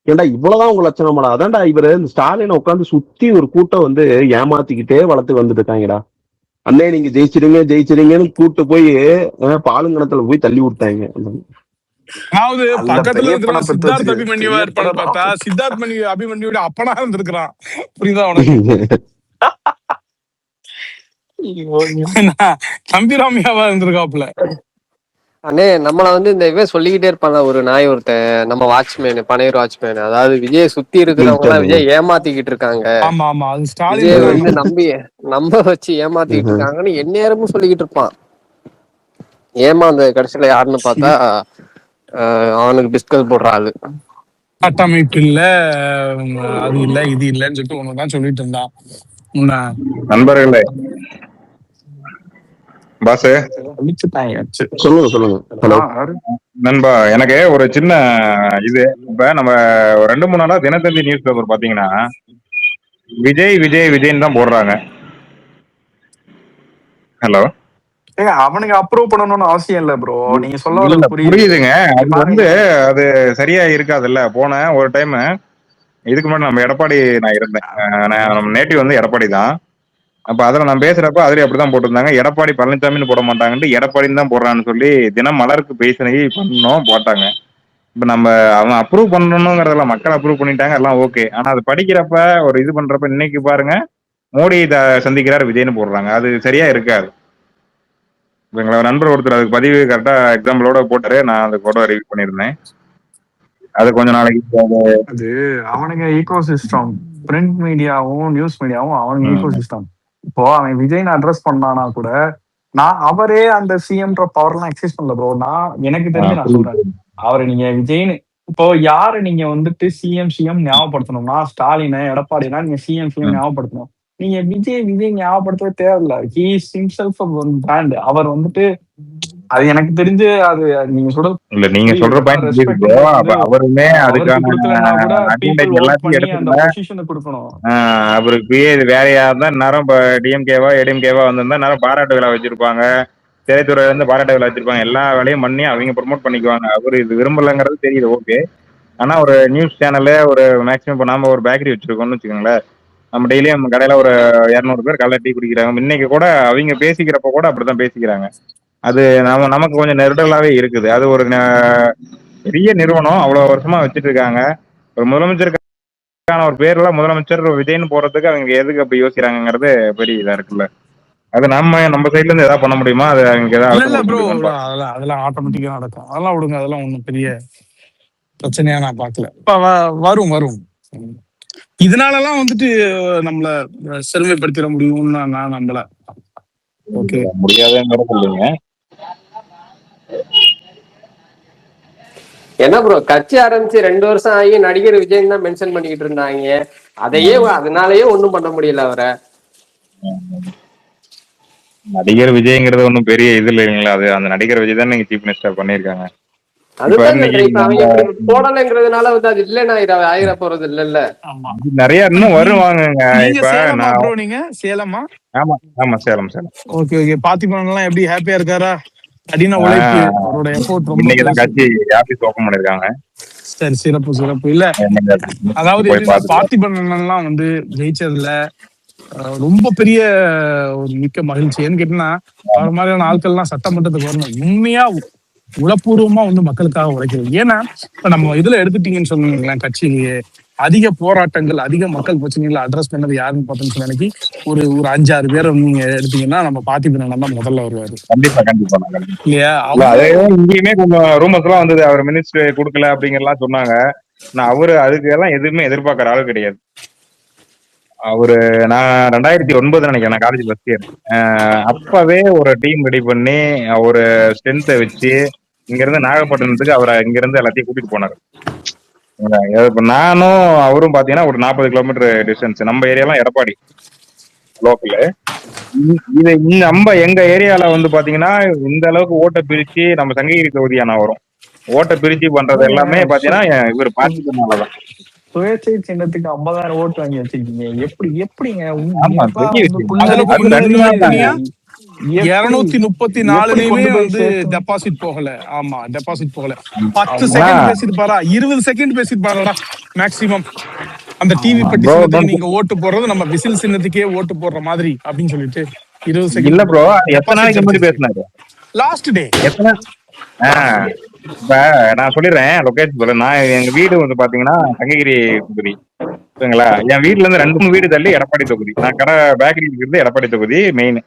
ஏன்டா இவ்வளவுதான் உங்க லட்சணமாடா? அதான்டா இவரு இந்த ஸ்டாலினை உட்காந்து சுத்தி ஒரு கூட்டம் வந்து ஏமாத்திக்கிட்டே வளர்த்து வந்துட்டு இருக்காங்கடா. அண்ணே நீங்க ஜெயிச்சிருங்கன்னு கூட்டு போய் பாலுங்கணத்துல போய் தள்ளி விட்டாங்க. அதாவது பக்கத்துல இருக்கிற சித்தார்த் அபிமன்யுவா இருப்பான்னு பார்த்தா சித்தார்த் அபிமன்யோட அப்பனா இருந்திருக்கிறான். புரியுதா உனக்கு? தம்பிராமியாவா இருந்திருக்காப்புல. அண்ணே நம்மள வந்து இந்த இவன் சொல்லிக்கிட்டே இருப்பாங்க, ஒரு நாய் ஒருத்தன், நம்ம வாட்ச்மேன், பனையூர் வாட்ச்மேன், அதாவது விஜய் சுத்தி இருக்கிறவங்க எல்லாம் விஜய் ஏமாத்திக்கிட்டு இருக்காங்க, விஜய் வந்து நம்ப வச்சு ஏமாத்திக்கிட்டு இருக்காங்கன்னு எந்நேரமும் சொல்லிக்கிட்டு இருப்பான். ஏமாந்த கடைசியில யாருன்னு பார்த்தா அவனுக்கு பிஸ்கட் போடுற ஆளு. கட்டமைப்பு இல்ல, அது இல்ல, இது இல்லன்னு சொல்லிட்டு ஒண்ணுதான் சொல்லிட்டு இருந்தான். நண்பர்களே, பாஸ் சொல்லுங்க. நண்பா, எனக்கு ஒரு சின்ன இது, இப்ப நம்ம 2-3 நாளா தினத்தந்தி நியூஸ் பேப்பர் பாத்தீங்கன்னா விஜய் விஜய் விஜய்ன்னு தான் போடுறாங்க. ஹலோ, அவனுக்கு அப்ரூவ் பண்ணணும்னு அவசியம் இல்ல ப்ரோ, நீங்க சொல்ல புரியுதுங்க. அது வந்து அது சரியா இருக்காதுல்ல. போன ஒரு டைம் இதுக்கு முன்னாடி நம்ம எடப்பாடி, நான் இருந்தேன், நம்ம நேட்டிவ் வந்து எடப்பாடி தான். அப்ப அதுல நான் பேசுறப்ப அதுல அப்படிதான் போட்டிருந்தாங்க, எடப்பாடி பழனிசாமின்னு போட மாட்டாங்கன்னு எடப்பாடின்னு தான் போடுறான்னு சொல்லி தினம் மலருக்கு பேசினே பண்ணோம் போட்டாங்க. இப்ப நம்ம அவன் அப்ரூவ் பண்ணணுங்கிறதுல மக்கள் அப்ரூவ் பண்ணிட்டாங்க, எல்லாம் ஓகே. ஆனா அது படிக்கிறப்ப ஒரு இது பண்றப்ப இன்னைக்கு பாருங்க, மோடி சந்திக்கிறார் விஜய்னு போடுறாங்க. அது சரியா இருக்காது. எங்களோட நண்பர் ஒருத்தர் அதுக்கு பதிவு கரெக்டா எக்ஸாம்பிளோட போட்டாரு. நான் அந்த கூட ரிவ்யூ பண்ணியிருந்தேன். அது கொஞ்ச நாளைக்கு அது அவனுங்க ஈகோ சிஸ்டம். பிரிண்ட் மீடியாவும் நியூஸ் மீடியாவும் அவனுங்க ஈகோ சிஸ்டம். இப்போ அவன் விஜய்னு அட்ரஸ் பண்ணானா கூட நான் அவரே அந்த சிஎம்ன்ற பவர்லாம் எக்ஸைஸ் பண்ணல ப்ரோ. நான் எனக்கு தெரிஞ்சு நான் சொல்றேன், அவரை நீங்க விஜய்னு இப்போ யாரு நீங்க வந்துட்டு சிஎம் ஞாபகப்படுத்தணும்னா ஸ்டாலினை எடப்பாடினா நீங்க சிஎம் ஞாபகப்படுத்தணும். நீங்க விஜய் ஞாபகப்படுத்தவே தேவையில்ல. He is himself brand. அவர் வந்துட்டு அது எனக்கு தெரிஞ்சு அது நீங்க சொல்றது இல்ல, நீங்க சொல்ற பாயிண்ட் ரெஸ்பெக்ட் புரியுது. வந்து அவருமே அவருக்கு அதுக்கான கொடுக்கலன்னா கூட பீப்புள் advantage ஓட் எல்லாத்தையும் பண்ணி அந்த எடுத்துக்கல. பொசிஷனை கொடுக்கணும். அவருக்கு இது வேறையா இருந்தா நேரம் இப்ப டிஎம்கேவா ஏடிஎம்கேவா வந்திருந்தா நேரம் பாராட்டு விழா வச்சிருப்பாங்க, திரைத்துறையில இருந்து பாராட்டு விழா வச்சிருப்பாங்க, எல்லா வேலையும் பண்ணி அவங்க ப்ரொமோட் பண்ணிக்குவாங்க. அவரு இது விரும்பலங்கிறது தெரியுது, ஓகே. ஆனா ஒரு நியூஸ் சேனல்ல ஒரு மேக்ஸிமம் இப்போ நாம ஒரு பேக்கரி வச்சிருக்கோம்னு வச்சுக்கோங்களேன். நம்ம டெய்லியும் நம்ம கடையில ஒரு 200 பேர் காலைல டீ குடிக்கிறாங்க. இன்னைக்கு கூட அவங்க பேசிக்கிறப்ப கூட அப்படிதான் பேசிக்கிறாங்க. அது நமக்கு கொஞ்சம் நெருடலாவே இருக்குது. அது ஒரு பெரிய நிறுவனம் அவ்வளவு வருஷமா வச்சுட்டு இருக்காங்க. ஒரு முதலமைச்சருக்கான ஒரு பேர்ல முதலமைச்சர் விஜய்னு போறதுக்கு அவங்க எதுக்கு அப்படி யோசிக்கிறாங்கிறது பெரிய இதா இருக்குல்ல. அது நம்ம சைட்ல இருந்து ஏதாவது பண்ண முடியுமா? அது அவங்க ஏதாவது இல்ல அழுத்தம் ப்ரோ, கொடுக்க முடியுமா? அதெல்லாம் ஆட்டோமேட்டிக்கா நடக்கும். அதெல்லாம் விடுங்க, அதெல்லாம் ஒண்ணும் பெரிய பிரச்சனையா நான் பாக்கல. இப்ப வரும். இதனாலலாம் வந்துட்டு நம்மள செருமைப்படுத்திட முடியும்னு நான் நம்பல. ஓகே, முடியாதுங்கிறது இல்லைங்க. என்ன ப்ரோ, கட்சி ஆரம்பிச்சு 2 வருஷம் ஆகி நடிகர் விஜய் தான் மென்ஷன் பண்ணிக்கிட்டு இருந்தாங்க. அதையே அதனாலயே ஒண்ணும் பண்ண முடியல அவரை. நடிகர் விஜய்ங்கிறது ஒன்றும் பெரிய இது இல்லைங்களா? அது அந்த நடிகர் விஜய் தான் நீங்க சீஃப் மினிஸ்டர் பண்ணிருக்காங்க. அதுதான் சொல்றேன். இப்ப அவங்க இப்படி போடலைங்கிறதுனால வந்து அது இல்லைன்னா ஆயிர போறது இல்ல. நிறைய இன்னும் வருவாங்க. இப்ப ப்ரோ நீங்க சேலமா? ஆமா சேலம். ஓகே. பாத்திபன் எல்லாம் எப்படி ஹாப்பியா இருக்காரா? கடின உழைப்பு, அவரோட எஃபோர்ட் ரொம்ப இன்னைக்குதான் கட்சி ஆபீஸ் ஓபன் பண்ணிருக்காங்க. சரி, சிறப்பு. இல்ல அதாவது பார்த்திபன் எல்லாம் வந்து ஜெயிச்சதுல ரொம்ப பெரிய ஒரு மிக்க மகிழ்ச்சி. ஏன்னு கேட்டீங்கன்னா, அவர் மாதிரியான ஆட்கள்லாம் சட்டமன்றத்துக்கு வரணும். உண்மையா உளப்பூர்வமா வந்து மக்களுக்காக உழைக்கிறது. ஏன்னா இப்ப நம்ம இதுல எடுத்துட்டீங்கன்னு சொன்னீங்களேன், கட்சியிலேயே அதிக போராட்டங்கள், அதிக மக்கள் பிரச்சனைகளை அட்ரஸ் பண்ணது யாருன்னு பார்த்தோம்னு நினைக்கி ஒரு 5-6 பேரை நீங்க எடுத்தீங்கன்னா நம்ம பார்த்திபன் தான் முதல்ல வருவாரு. கண்டிப்பா இல்லையா? இங்கேயுமே கொஞ்சம் ரூமர்ஸ் எல்லாம் வந்தது, அவர் மினிஸ்டர் கொடுக்கல அப்படிங்கறலாம் சொன்னாங்க. நான் அவரு அதுக்கு எல்லாம் எதுவுமே எதிர்பார்க்கற ஆளு கிடையாது. நான் 2009 நினைக்கிறேன், நான் காலேஜ் ஃபர்ஸ்ட் இயர். அப்பவே ஒரு டீம் ரெடி பண்ணி ஒரு ஸ்ட்ரென்த்தை வச்சு இங்க இருந்து நாகப்பட்டினத்துக்கு அவரை இங்க இருந்து எல்லாத்தையும் கூட்டிட்டு போனாரு. இப்ப நானும் அவரும் பாத்தீங்கன்னா ஒரு 40 கிலோமீட்டர் டிஸ்டன்ஸ். நம்ம ஏரியாலாம் எடப்பாடி லோக்கலு. இது நம்ம எங்க ஏரியால வந்து பாத்தீங்கன்னா இந்த அளவுக்கு ஓட்டை பிரிச்சு நம்ம சங்ககிரி தொகுதியான வரும். ஓட்டை பிரிச்சு பண்றது எல்லாமே பாத்தீங்கன்னா இவர் பார்த்துக்கிறதுனாலதான். சுயேட்சை சின்னத்துக்கு 50,000 ஓட்டு வாங்கி வச்சிருக்கீங்க. எப்படிங்க 234 வந்து டெபாசிட் போகல. ஆமா, டெபாசிட் போகல. 10 செகண்ட் பேசிட்டு பாரா, 20 செகண்ட் பேசிட்டு பாருடா மேக்ஸிமம். அந்த டிவி பெட்டி சின்னத்துக்கு நீங்க ஓட்டு போடுறது நம்ம விசில் சின்னத்துக்கே ஓட்டு போடுற மாதிரி அப்படின்னு சொல்லிட்டு 20 செகண்ட். இல்ல ப்ரோ, எத்தனை நாளைக்கு முன்னாடி பேசினாரு? Last day. இப்ப நான் சொல்லிடுறேன் லொகேஷன் சொல்றேன். நான் எங்க வீடு வந்து பாத்தீங்கன்னா சங்ககிரி தொகுதி, சரிங்களா? என் வீட்டுல இருந்து 2-3 வீடு தள்ளி எடப்பாடி தொகுதி. நான் கடை பேக்கரி இருக்கிறது எடப்பாடி தொகுதி மெயின்.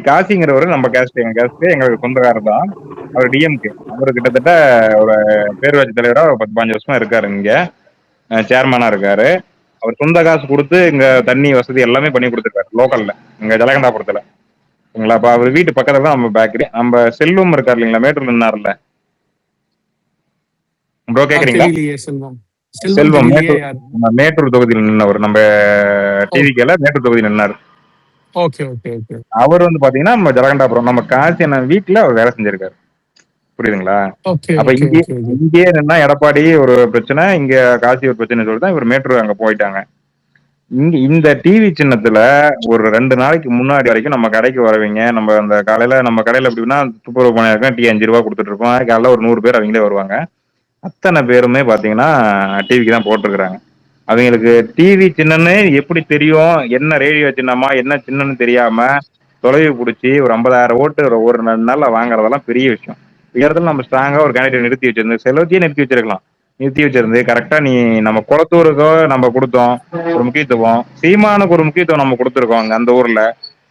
காசிங்கிறவரு நம்ம கேஸ்ட், எங்களுக்கு சொந்தக்காரர் தான். அவர் டிஎம்கே. அவரு கிட்டத்தட்ட ஒரு பேரூராட்சி தலைவரா 10-15 வருஷமா இருக்காரு. இங்க சேர்மனா இருக்காரு. அவர் சொந்த காசு கொடுத்து இங்க தண்ணி வசதி எல்லாமே பண்ணி கொடுத்துருக்காரு லோக்கல்ல, இங்க ஜலகண்டாபுரத்துல, சரிங்களா? அப்ப அவர் வீட்டு பக்கத்துல தான் நம்ம பேக்கரி. நம்ம செல்வம் இருக்காரு இல்லைங்களா, மேட்டூர்ல நின்னார்ல ப்ரோ, கேக்குறீங்களா? செல்வம் மேட்டூர் தொகுதியில் நின்னவர், நம்ம டிவிக்கேல மேட்டூர் தொகுதியில் நின்னாரு. அவர் வந்து பாத்தீங்கன்னா நம்ம ஜலகண்டாபுரம், நம்ம காசி வீட்டுல அவர் வேலை செஞ்சிருக்காரு, புரியுதுங்களா? அப்ப இங்கே நின்னா எடப்பாடி ஒரு பிரச்சனை, இங்க காசி ஒரு பிரச்சனை சொல்லிதான் இவர் மேட்டூர் அங்க போயிட்டாங்க. இங்க இந்த டிவி சின்னத்துல ஒரு 2 நாளைக்கு முன்னாடி வரைக்கும் நம்ம கடைக்கு வரவங்க, நம்ம அந்த காலையில நம்ம கடையில எப்படின்னா துப்புரவு பணியாருக்கும் டீ 5 ரூபா கொடுத்துட்டு இருப்போம். காலையில ஒரு 100 பேர் அவங்களே வருவாங்க. அத்தனை பேருமே பாத்தீங்கன்னா டிவிக்கு தான் போட்டிருக்கிறாங்க. அவங்களுக்கு டிவி சின்னன்னு எப்படி தெரியும், என்ன ரேடியோ சின்னமா என்ன சின்னன்னு தெரியாம தொலைவு பிடிச்சி ஒரு 50,000 ஓட்டு ஒரு 2 நாள்ல வாங்குறதெல்லாம் பெரிய விஷயம். இடத்துல நம்ம ஸ்ட்ராங்கா ஒரு கேண்டிடேட் நிறுத்தி வச்சிருந்து, செலவத்தையே நிறுத்தி வச்சிருக்கலாம். நிறுத்தி வச்சிருந்து கரெக்டா நீ நம்ம குளத்தூருக்கோ நம்ம கொடுத்தோம் ஒரு முக்கியத்துவம், சீமானுக்கு ஒரு முக்கியத்துவம் நம்ம கொடுத்துருக்கோம். அந்த ஊர்ல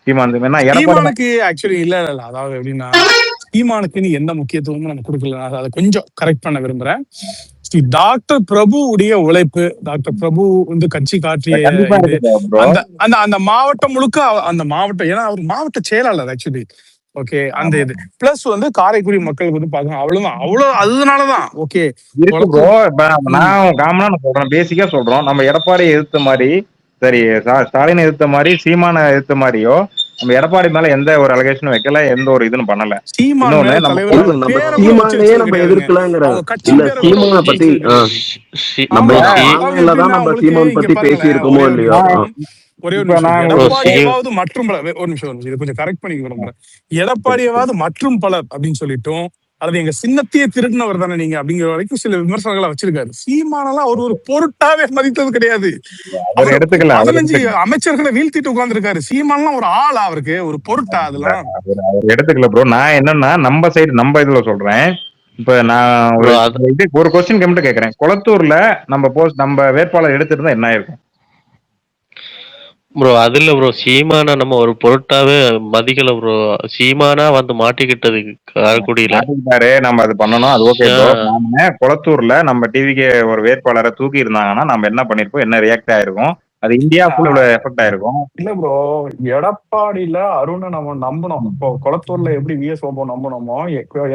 சீமான் எடப்பாடி சீமானுக்கு ஆக்சுவலி இல்ல அதாவது எப்படின்னா சீமானுக்கு நீ எந்த முக்கியத்துவமும் நம்ம கொடுக்கல. அதை கொஞ்சம் கரெக்ட் பண்ண விரும்புறேன். டாக்டர் பிரபு உடைய உழைப்பு, டாக்டர் பிரபு வந்து கட்சி காட்டிய அந்த அந்த அந்த மாவட்டம் முழுக்க அந்த மாவட்டம், ஏன்னா அவர் மாவட்ட செயலாளர் ஆக்சுவலி. ஓகே, அந்த இது பிளஸ் வந்து காரைக்குடி மக்களுக்கு வந்து பாக்கணும், அவ்வளவு அதனாலதான். ஓகே நான் காமனா சொல்றேன், பேசிக்கா சொல்றோம். நம்ம எடப்பாடியை எதிர்த்த மாதிரி, சரி ஸ்டாலினை எதிர்த்த மாதிரி சீமான எதிர்த்த மாதிரியோ நம்ம எடப்பாடி மேல எந்த ஒரு அலிகேஷனும் வைக்கல, எந்த ஒரு இதுன்னு பண்ணல. சீமானே நம்ம எதிர்க்கலாங்கிற இல்ல, சீமான பத்தி நம்ம சீமான் பத்தி பேசி இருக்கோமோ இல்லையோ. ஒரே ஒரு எடப்பாடியாவது மற்றும் பலர், ஒரு நிமிஷம் இது கொஞ்சம் கரெக்ட் பண்ணிக்க விரும்புறேன். எடப்பாடியாவது மற்றும் பலர் அப்படின்னு சொல்லிட்டோம், அல்லது எங்க சின்னத்தையே திருடினவர் தானே நீங்க அப்படிங்கிற வரைக்கும் சில விமர்சனங்களை வச்சிருக்காரு. சீமானெல்லாம் ஒரு பொருட்டாவே மதித்தது கிடையாது. 15 அமைச்சர்களை வீழ்த்திட்டு உட்கார்ந்துருக்காரு. சீமானெல்லாம் ஒரு ஆளா, அவருக்கு ஒரு பொருட்டா அதெல்லாம் எடுத்துக்கல ப்ரோ. நான் என்னன்னா நம்ம சைடு நம்ம இதுல சொல்றேன். இப்ப நான் ஒரு கொஸ்டின் கம்மிட்டு கேக்குறேன். கொளத்தூர்ல நம்ம வேட்பாளர் எடுத்துருந்தா என்ன ஆயிருக்கும் ப்ரோ? அதுல ப்ரோ சீமானா நம்ம ஒரு பொருட்டாவே மதிக்கல ப்ரோ. சீமானா வந்து மாட்டிக்கிட்டது காரைக்குடியில. நம்ம அது பண்ணணும், அது ஓகே ப்ரோ. கொளத்தூர்ல நம்ம டிவிக்கு ஒரு வேட்பாளரை தூக்கி இருந்தாங்கன்னா நம்ம என்ன பண்ணிருப்போம், என்ன ரியாக்ட் ஆயிருக்கும், அது இந்தியா ஃபுல்லா எஃபெக்ட் ஆயிருக்கும். இல்ல ப்ரோ, எடப்பாடியில அருணை நம்ம நம்பணும். இப்போ கொளத்தூர்ல எப்படி விஎஸ் ஓபோ நம்பணுமோ,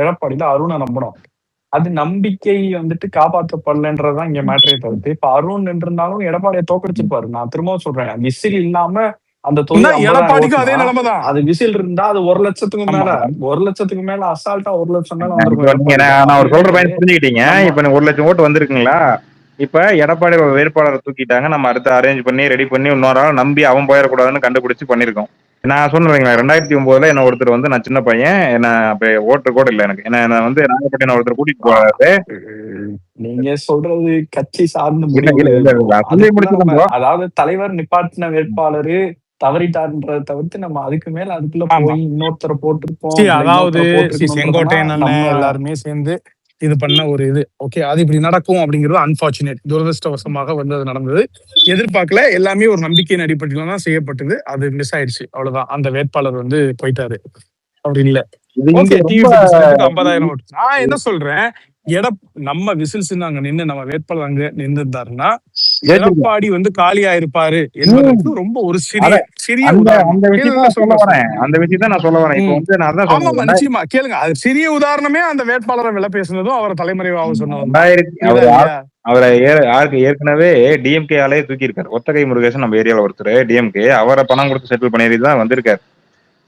எடப்பாடியில அருணை நம்பணும். அது நம்பிக்கை வந்துட்டு காப்பாற்றப்படலன்றதுதான் இங்க மேட்டரே தவிர்த்து. இப்ப அருண் இருந்தாலும் எடப்பாடியை தோக்கடிச்சிருப்பாரு. நான் திரும்ப சொல்றேன், விசில் இல்லாம அந்த எடப்பாடிக்கும் அதே நிலைமைதான். அது விசில் இருந்தா அது 1 லட்சத்துக்கு மேல, 1 லட்சத்துக்கு மேல அசால்ட்டா 1 லட்சம் மேல வந்துருக்கும். நான் ஒரு சொல்ற பையன் புரிஞ்சுக்கிட்டீங்க. இப்ப 1 லட்சம் ஓட்டு வந்திருக்குங்களா? இப்ப எடப்பாடி வேட்பாளரை தூக்கிட்டாங்க, நம்ம அடுத்து அரேஞ்ச் பண்ணி ரெடி பண்ணி இன்னொரு ஆள் நம்பி அவன் போயிடக்கூடாதுன்னு கண்டுபிடிச்சு பண்ணிருக்கோம். நான் சொன்னீங்களா 2009 என்ன ஒருத்தர் வந்து, நான் சின்ன பையன், என்ன அப்ப ஓட்டு கூட இல்ல எனக்கு, என்ன வந்து நாகப்பட்டினம் ஒருத்தர் கூட்டிட்டு போறாரு. நீங்க சொல்றது கட்சி சார்ந்த, அதாவது தலைவர் நிப்பாட்டின வேட்பாளரு தவறிட்டார்ன்றதை தவிர்த்து நம்ம அதுக்கு மேல அதுக்குள்ள போய் இன்னொருத்தரை போட்டிருப்போம். அதாவது செங்கோட்டையன் எல்லாருமே சேர்ந்து இது பண்ண ஒரு இது. ஓகே, அது இப்படி நடக்கும் அப்படிங்கிறது அன்பார்ச்சுனேட், துரதிருஷ்டவசமாக வந்து அது நடந்தது. எதிர்பார்க்கல, எல்லாமே ஒரு நம்பிக்கையின் அடிப்படையில தான் செய்யப்பட்டது. அது மிஸ் ஆயிடுச்சு, அவ்வளவுதான். அந்த வேட்பாளர் வந்து போயிட்டாரு, அப்படி இல்ல. ஓகே, 50,000 ஓட்டு. நான் என்ன சொல்றேன், நம்ம விசில் சின்ன நின்று நம்ம வேட்பாளர் அங்க நின்றுந்தாருன்னா எடப்பாடி வந்து காலியா இருப்பாரு என்பதற்கு ரொம்ப ஒரு சிறிய அந்த விஷயத்தை நான் சொல்ல வரேன். நிச்சயமா கேளுங்க, அது சிறிய உதாரணமே அந்த வேட்பாளரை விலை பேசுனதும் அவரை தலைமறைவாக சொன்னதும். அவரை ஏற்கனவே டிஎம்கே ஆலையே தூக்கி இருக்காரு. ஒத்தகை முருகேசன் நம்ம ஏரியால ஒருத்தர் டிஎம்கே, அவரை பணம் கொடுத்து செட்டில் பண்ணி தான் வந்திருக்காரு.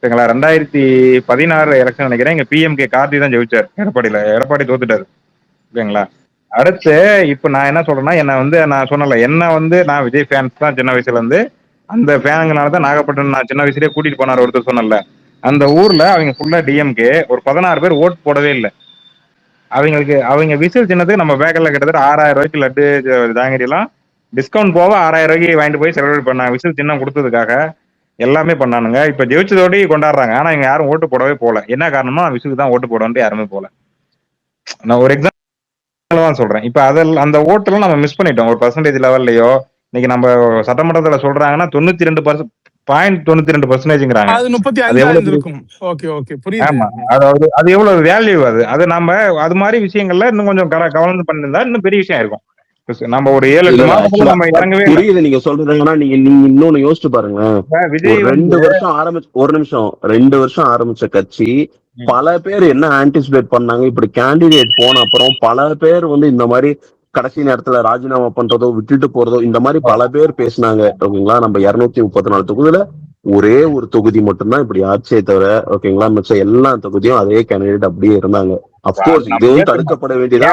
2016 எலெக்ஷன் நினைக்கிறேன், இங்க பிஎம்கே கார்த்தி தான் ஜெயிச்சார் எடப்பாடியில. எடப்பாடி தோத்துட்டாரு, ஓகேங்களா? அடுத்து இப்ப நான் என்ன சொல்றேன்னா, என்ன வந்து நான் சொன்னல, என்ன வந்து நான் விஜய் ஃபேன்ஸ் தான் சின்ன வயசுல இருந்து. அந்த ஃபேனுங்கனாலதான் நாகப்பட்டினம் நான் சின்ன வயசுலயே கூட்டிட்டு போனார் ஒருத்தர் சொன்னல. அந்த ஊர்ல அவங்க ஃபுல்லா டிஎம்கே, ஒரு 16 பேர் ஓட்டு போடவே இல்லை. அவங்க விசில் சின்னதுக்கு நம்ம பேக்கர்ல கிட்டத்தட்ட 6000 ரூபாய்க்கு லட்டு ஜாங்கிரி எல்லாம் டிஸ்கவுண்ட் போக 6000 ரூபாய்க்கு வாங்கிட்டு போய் செலிப்ரேட் பண்ணாங்க. விசில் சின்னம் கொடுத்ததுக்காக எல்லாமே பண்ணானுங்க. இப்ப ஜெயிச்சதோட கொண்டாடுறாங்க. ஆனா இங்க யாரும் ஓட்டு போடவே போல. என்ன காரணம்னா விசுக்கு தான் ஓட்டு போடணும்னு யாருமே போல. நான் ஒரு எக்ஸாம்பிள் தான் சொல்றேன். இப்ப அந்த ஓட்டெல்லாம் நம்ம மிஸ் பண்ணிட்டோம். ஒரு பர்சன்டேஜ் லெவல்லையோ இன்னைக்கு நம்ம சட்டமன்றத்துல சொல்றாங்கன்னா 92.92%. அது எவ்வளவு வேல்யூ, அது நம்ம அது மாதிரி விஷயங்கள்ல இன்னும் கொஞ்சம் கவனம் பண்ணிருந்தா இன்னும் பெரிய விஷயம் இருக்கும். நம்ம ஒரு 7 மாசத்துல நம்ம இறங்கவே புரியுது நீங்க சொல்றதுன்னா. நீங்க இன்னொன்னு யோசிச்சு பாருங்க, விஜய் 2 வருஷம் ஆரம்பிச்சு, ஒரு நிமிஷம் 2 வருஷம் ஆரம்பிச்ச கட்சி பல பேர் என்ன ஆன்டிசிபேட் பண்ணாங்க. இப்படி கேண்டிடேட் போன அப்புறம் பல பேர் வந்து இந்த மாதிரி கடைசி நேரத்துல ராஜினாமா பண்றதோ விட்டுட்டு போறதோ இந்த மாதிரி பல பேர் பேசினாங்க, ஓகேங்களா? நம்ம 234 தொகுதியில ஒரே ஒரு தொகுதி மட்டும்தான் இப்படி ஆட்சியை தவிர, ஓகேங்களா, மிச்சம் எல்லா தொகுதியும் அதே கேண்டிடேட் அப்படியே இருந்தாங்க. அப்கோர்ஸ் இதுவும் தடுக்கப்பட வேண்டியது.